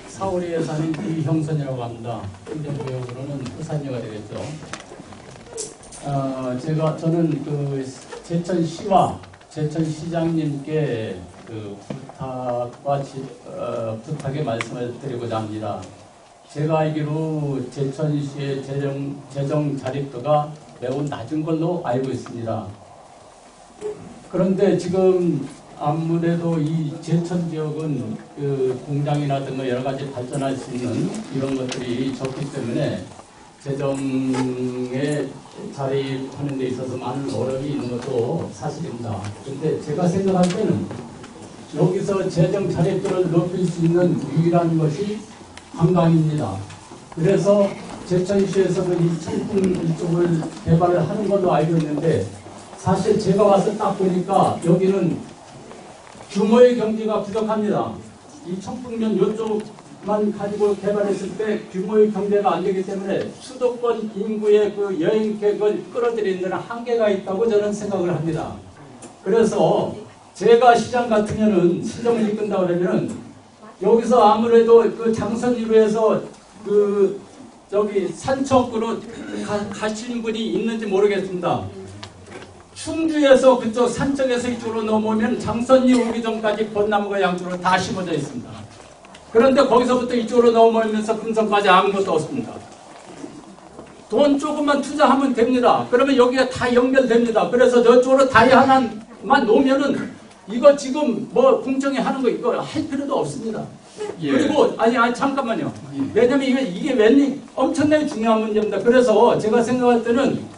사월에 사는 이형선이라고 합니다. 행정구역으로는 부산여가 되겠죠. 저는 그 제천시와 제천시장님께 그 부탁의 말씀을 드리고자 합니다. 제가 알기로 제천시의 재정 자립도가 매우 낮은 걸로 알고 있습니다. 그런데 지금 아무래도 이 제천 지역은 그 공장이라든가 여러 가지 발전할 수 있는 이런 것들이 적기 때문에 재정에 자립하는 데 있어서 많은 어려움이 있는 것도 사실입니다. 그런데 제가 생각할 때는 여기서 재정 자립도를 높일 수 있는 유일한 것이 관광입니다. 그래서 제천시에서는 이 청풍 이쪽을 개발을 하는 걸로 알고 있는데 사실 제가 와서 딱 보니까 여기는 규모의 경제가 부족합니다. 이 청풍면 이쪽만 가지고 개발했을 때 규모의 경제가 안 되기 때문에 수도권 인구의 그 여행객을 끌어들이는 데는 한계가 있다고 저는 생각을 합니다. 그래서 제가 시장 같으면은 시정을 이끈다 그러면은 여기서 아무래도 그 장선이로에서 그 저기 산척으로 가시는 분이 있는지 모르겠습니다. 충주에서 그쪽 산쪽에서 이쪽으로 넘어오면 장선리 오기 전까지 벚나무가 양쪽으로 다 심어져 있습니다. 그런데 거기서부터 이쪽으로 넘어오면서 금성까지 아무것도 없습니다. 돈 조금만 투자하면 됩니다. 그러면 여기가 다 연결됩니다. 그래서 저쪽으로 다리 하나만 놓으면은 이거 지금 뭐 공정에 하는 거 이거 할 필요도 없습니다. 예. 그리고 아니 잠깐만요. 왜냐면 이게 웬일 엄청나게 중요한 문제입니다. 그래서 제가 생각할 때는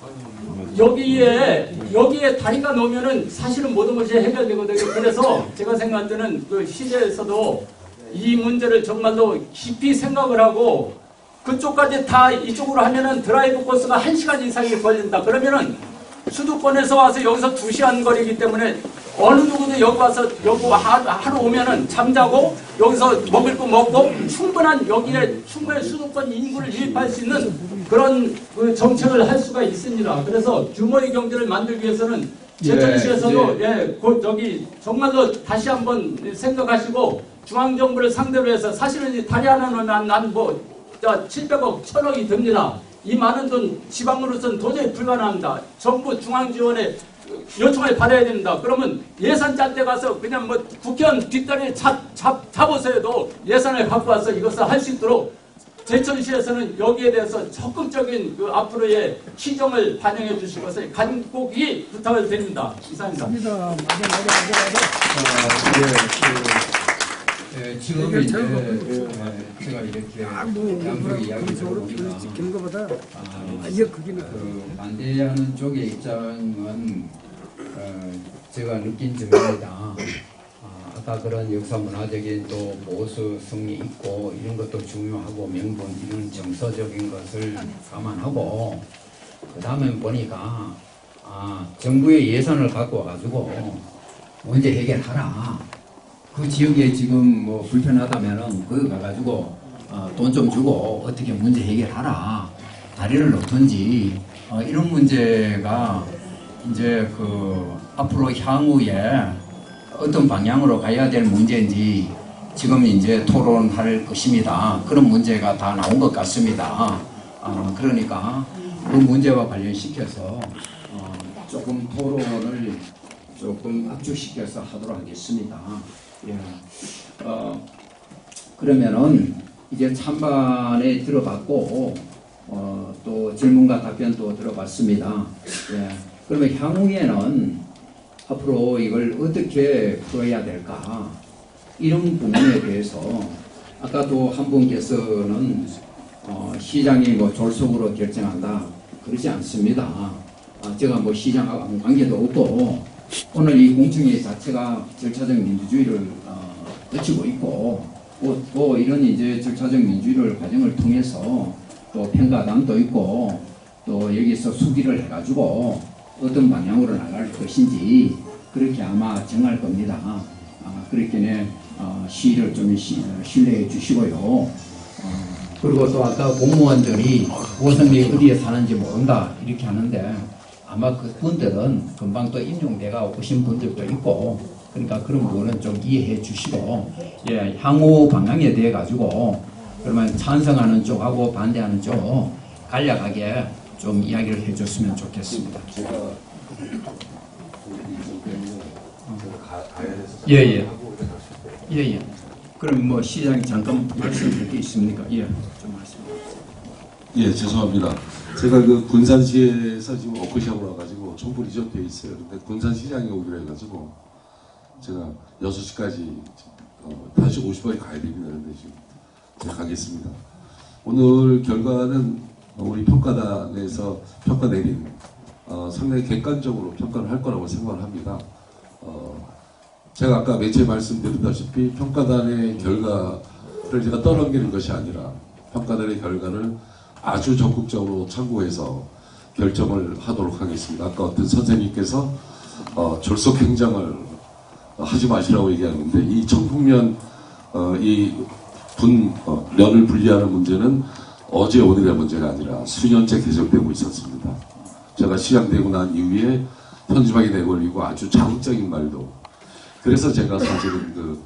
여기에 다리가 놓으면은 사실은 모든 것이 해결되거든요. 그래서 제가 생각할 때는 그 시대에서도 이 문제를 정말로 깊이 생각을 하고 그쪽까지 다 이쪽으로 하면은 드라이브 코스가 1시간 이상이 걸린다. 그러면은 수도권에서 와서 여기서 2시간 거리기 때문에 어느 누구도 여기 와서 여기 하루 오면은 잠자고 여기서 먹을 거 먹고 충분한 여기에 충분히 수도권 인구를 유입할 수 있는 그런 그 정책을 할 수가 있습니다. 그래서 규모의 경제를 만들기 위해서는 제천시에서도 곧 저기 정말로 다시 한번 생각하시고 중앙정부를 상대로 해서 사실은 이 다리 하나 놓으면 난뭐 700억, 1000억이 듭니다. 이 많은 돈 지방으로서는 도저히 불가능합니다. 정부 중앙 지원에 요청을 받아야 됩니다. 그러면 예산 짤 때 가서 그냥 뭐 국회의원 뒷다리에 잡으세요도 예산을 갖고 와서 이것을 할 수 있도록 제천시에서는 여기에 대해서 적극적인 그 앞으로의 시정을 반영해 주실 것을 간곡히 부탁을 드립니다. 이상입니다. 지금 이제 제가 이렇게 양쪽의 이야기를 들어보니까 그 반대하는 쪽의 입장은 제가 느낀 점입니다. 아까 그런 역사 문화적인 또 보수성이 있고 이런 것도 중요하고 명분 이런 정서적인 것을 감안하고 그 다음에 보니까 정부의 예산을 갖고 와가지고 문제 해결하라. 그 지역에 지금 뭐 불편하다면은 거기 가가지고 돈 좀 주고 어떻게 문제 해결하라. 다리를 놓든지 이런 문제가 이제 그 앞으로 향후에 어떤 방향으로 가야 될 문제인지 지금 이제 토론할 것입니다. 그런 문제가 다 나온 것 같습니다. 그러니까 그 문제와 관련시켜서 조금 토론을 조금 압축시켜서 하도록 하겠습니다. 예. 그러면은 이제 찬반에 들어봤고 또 질문과 답변도 들어봤습니다. 예. 그러면 향후에는 앞으로 이걸 어떻게 풀어야 될까 이런 부분에 대해서 아까도 한 분께서는 시장이 뭐 졸속으로 결정한다 그러지 않습니다. 제가 뭐 시장하고 관계도 없고 오늘 이 공청회 자체가 절차적 민주주의를 거치고 있고 또 이런 이제 절차적 민주주의를 과정을 통해서 또 평가단도 있고 또 여기서 수기를 해가지고 어떤 방향으로 나갈 것인지 그렇게 아마 정할 겁니다. 그렇게 시의를 좀 신뢰해 주시고요. 그리고 또 아까 공무원들이 오성리 어디에 사는지 모른다 이렇게 하는데 아마 그분들은 금방 또 임용돼가 오신 분들도 있고 그러니까 그런 부분은 좀 이해해 주시고 예, 향후 방향에 대해 가지고 그러면 찬성하는 쪽하고 반대하는 쪽 간략하게 좀 이야기를 해줬으면 좋겠습니다. 예예. 예예. 그럼 뭐 시장이 잠깐 말씀드릴 게 있습니까? 예. 좀 말씀해 주세요. 예, 죄송합니다. 제가 그 군산시에서 지금 워크숍을 와가지고 전부 리조트에 있어요. 근데 군산시장에 오기로 해가지고 제가 6시까지 5시 50분에 가야 됩니다. 근데 지금 제가 가겠습니다. 오늘 결과는 우리 평가단에서 평가 내린 상당히 객관적으로 평가를 할 거라고 생각을 합니다. 제가 아까 매체 말씀드렸다시피 평가단의 결과를 제가 떠넘기는 것이 아니라 평가단의 결과를 아주 적극적으로 참고해서 결정을 하도록 하겠습니다. 아까 어떤 선생님께서 졸속 행정을 하지 마시라고 얘기하는데 이 청풍면 면을 분리하는 문제는 어제 오늘의 문제가 아니라 수년째 계속되고 있었습니다. 제가 시장되고 난 이후에 편집하게 내걸리고 아주 자극적인 말도 그래서 제가 사실은 그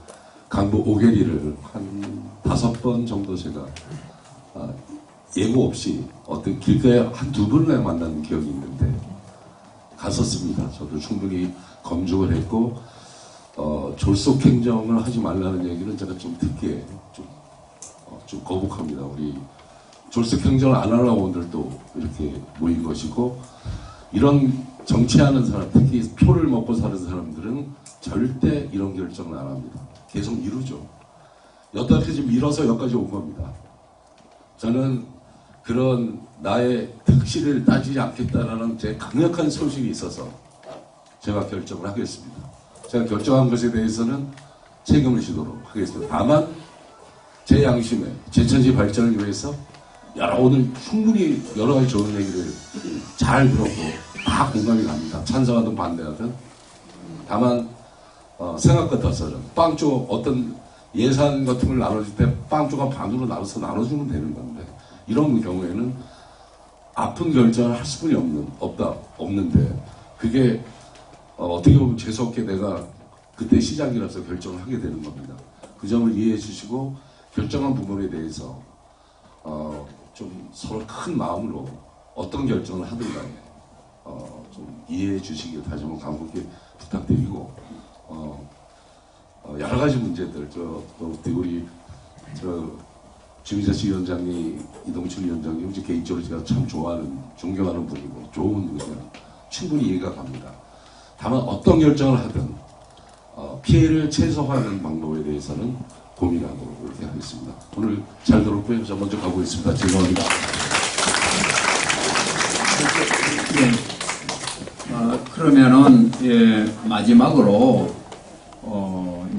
강북 오계리를 한 5번 정도 제가 예고 없이 어떤 길가에 한두 번을 만나는 기억이 있는데 갔었습니다. 저도 충분히 검증을 했고 졸속 행정을 하지 말라는 얘기는 제가 좀 듣기에 좀 거북합니다. 우리 졸속 행정을 안 하려고 분들도 이렇게 모인 것이고 이런 정치하는 사람, 특히 표를 먹고 사는 사람들은 절대 이런 결정을 안 합니다. 계속 미루죠. 여태까지 밀어서 여기까지 온 겁니다. 저는 그런 나의 득실을 따지지 않겠다라는 제 강력한 소식이 있어서 제가 결정을 하겠습니다. 제가 결정한 것에 대해서는 책임을 지도록 하겠습니다. 다만 제 양심에 제천시 발전을 위해서 오늘 충분히 여러 가지 좋은 얘기를 잘 들었고 다 공감이 갑니다. 찬성하든 반대하든. 다만 생각 같아서는 빵 쪽 어떤 예산 같은 걸 나눠줄 때 빵 조각 반으로 나눠서 나눠주면 되는 건데 이런 경우에는 아픈 결정을 할 수뿐이 없는데 그게 어떻게 보면 재수없게 내가 그때 시작이라서 결정을 하게 되는 겁니다. 그 점을 이해해 주시고 결정한 부분에 대해서 좀 서로 큰 마음으로 어떤 결정을 하든 간에 좀 이해해 주시길 다시 한번 간곡히 부탁드리고 여러 가지 문제들 우리 주민자치 위원장님, 이동춘 위원장님 개인적으로 제가 참 좋아하는 존경하는 분이고 좋은 분이에요. 충분히 이해가 갑니다. 다만 어떤 결정을 하든 피해를 최소화하는 방법에 대해서는 고민하도록 이렇게 하겠습니다. 오늘 잘 들었고요. 저 먼저 가보겠습니다. 죄송합니다. 그러면은 마지막으로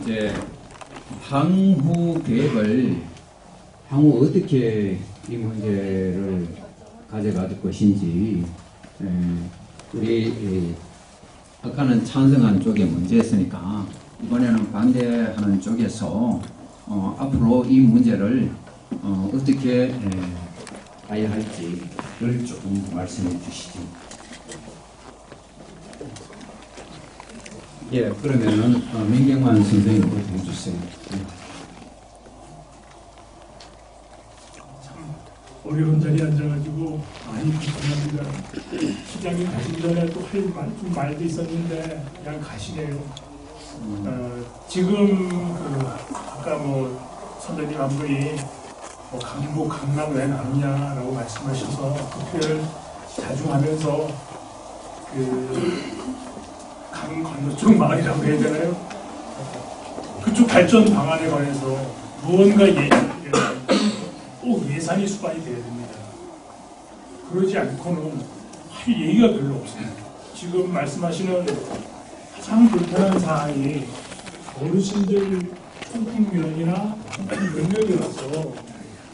이제 향후 계획을 향후 어떻게 이 문제를 가져갈 것인지 우리 아까는 찬성한 쪽에 문제였으니까 이번에는 반대하는 쪽에서 앞으로 이 문제를 어떻게 가야 할지를 조금 말씀해 주시죠. 예, 그러면은 민경환 선생님부터 해주세요. 어려운 자리에 앉아가지고 많이 불편합니다. 시장님 가시기 전에 또 할 말도 있었는데 그냥 가시네요. 지금 아까 선배님 한 분이 강북, 강남 왜 나누냐라고 말씀하셔서 그 표현을 자주 하면서 강 건너쪽 마을이라고 해야 되나요? 그쪽 발전 방안에 관해서 무언가 꼭 예산이 수반이 돼야 됩니다. 그러지 않고는 할 얘기가 별로 없습니다. 지금 말씀하시는 가장 불편한 사항이 어르신들 총풍면이나 총풍면역이라서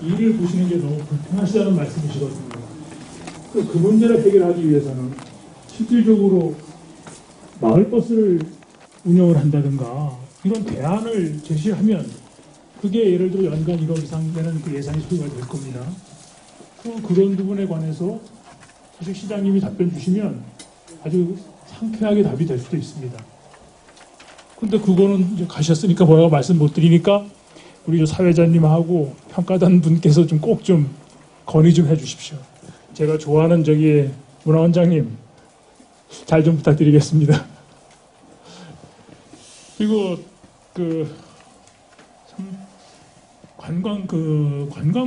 일을 보시는 게 너무 불편하시다는 말씀이시거든요. 그 문제를 해결하기 위해서는 실질적으로 마을버스를 운영을 한다든가 이런 대안을 제시하면 그게 예를 들어 연간 1억 이상 되는 그 예산이 소요가 될 겁니다. 그런 부분에 관해서 사실 시장님이 답변 주시면 아주 상쾌하게 답이 될 수도 있습니다. 근데 그거는 이제 가셨으니까 뭐라고 말씀 못 드리니까 우리 사회자님하고 평가단 분께서 좀 꼭 좀 건의 좀 해주십시오. 제가 좋아하는 문화원장님 잘 좀 부탁드리겠습니다. 그리고 관광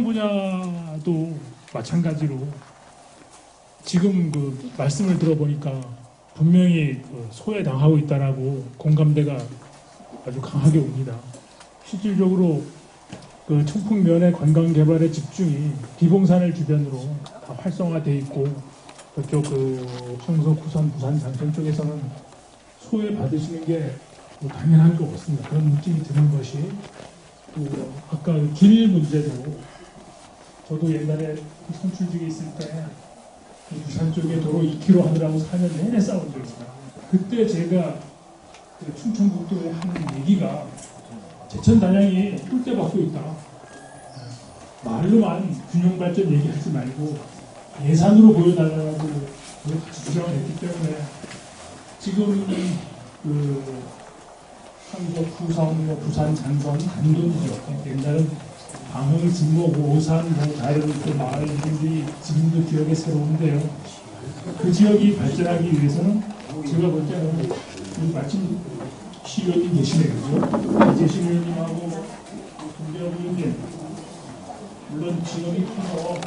분야도 마찬가지로 지금 말씀을 들어보니까 분명히 소외당하고 있다라고 공감대가 아주 강하게 옵니다. 실질적으로 청풍면의 관광 개발의 집중이 비봉산을 주변으로 다 활성화되어 있고 그쪽 홍석, 후선, 부산, 장천 쪽에서는 소외 받으시는 게 당연한 것 같습니다. 그런 느낌이 드는 것이 아까 길 문제도 저도 옛날에 선출직에 있을 때 부산 쪽에 도로 2km 하느라고 4년 내내 싸운 적이 있어요. 그때 제가 충청북도에 하는 얘기가 제천 단양이 꿀대 받고 있다. 말로만 균형발전 얘기하지 말고 예산으로 보여달라고 같이 주장을 했기 때문에 지금 한국, 후성, 부산, 장선, 단돈이죠. 옛날은 방흥, 진목, 오산, 다른 마을들이 지금도 기억에 새로운데요. 그 지역이 발전하기 위해서는 제가 볼 때는 마침 시의원님 계시네요. 그죠? 이재신 의원님하고 김대엽 의원님 물론 지역이 커서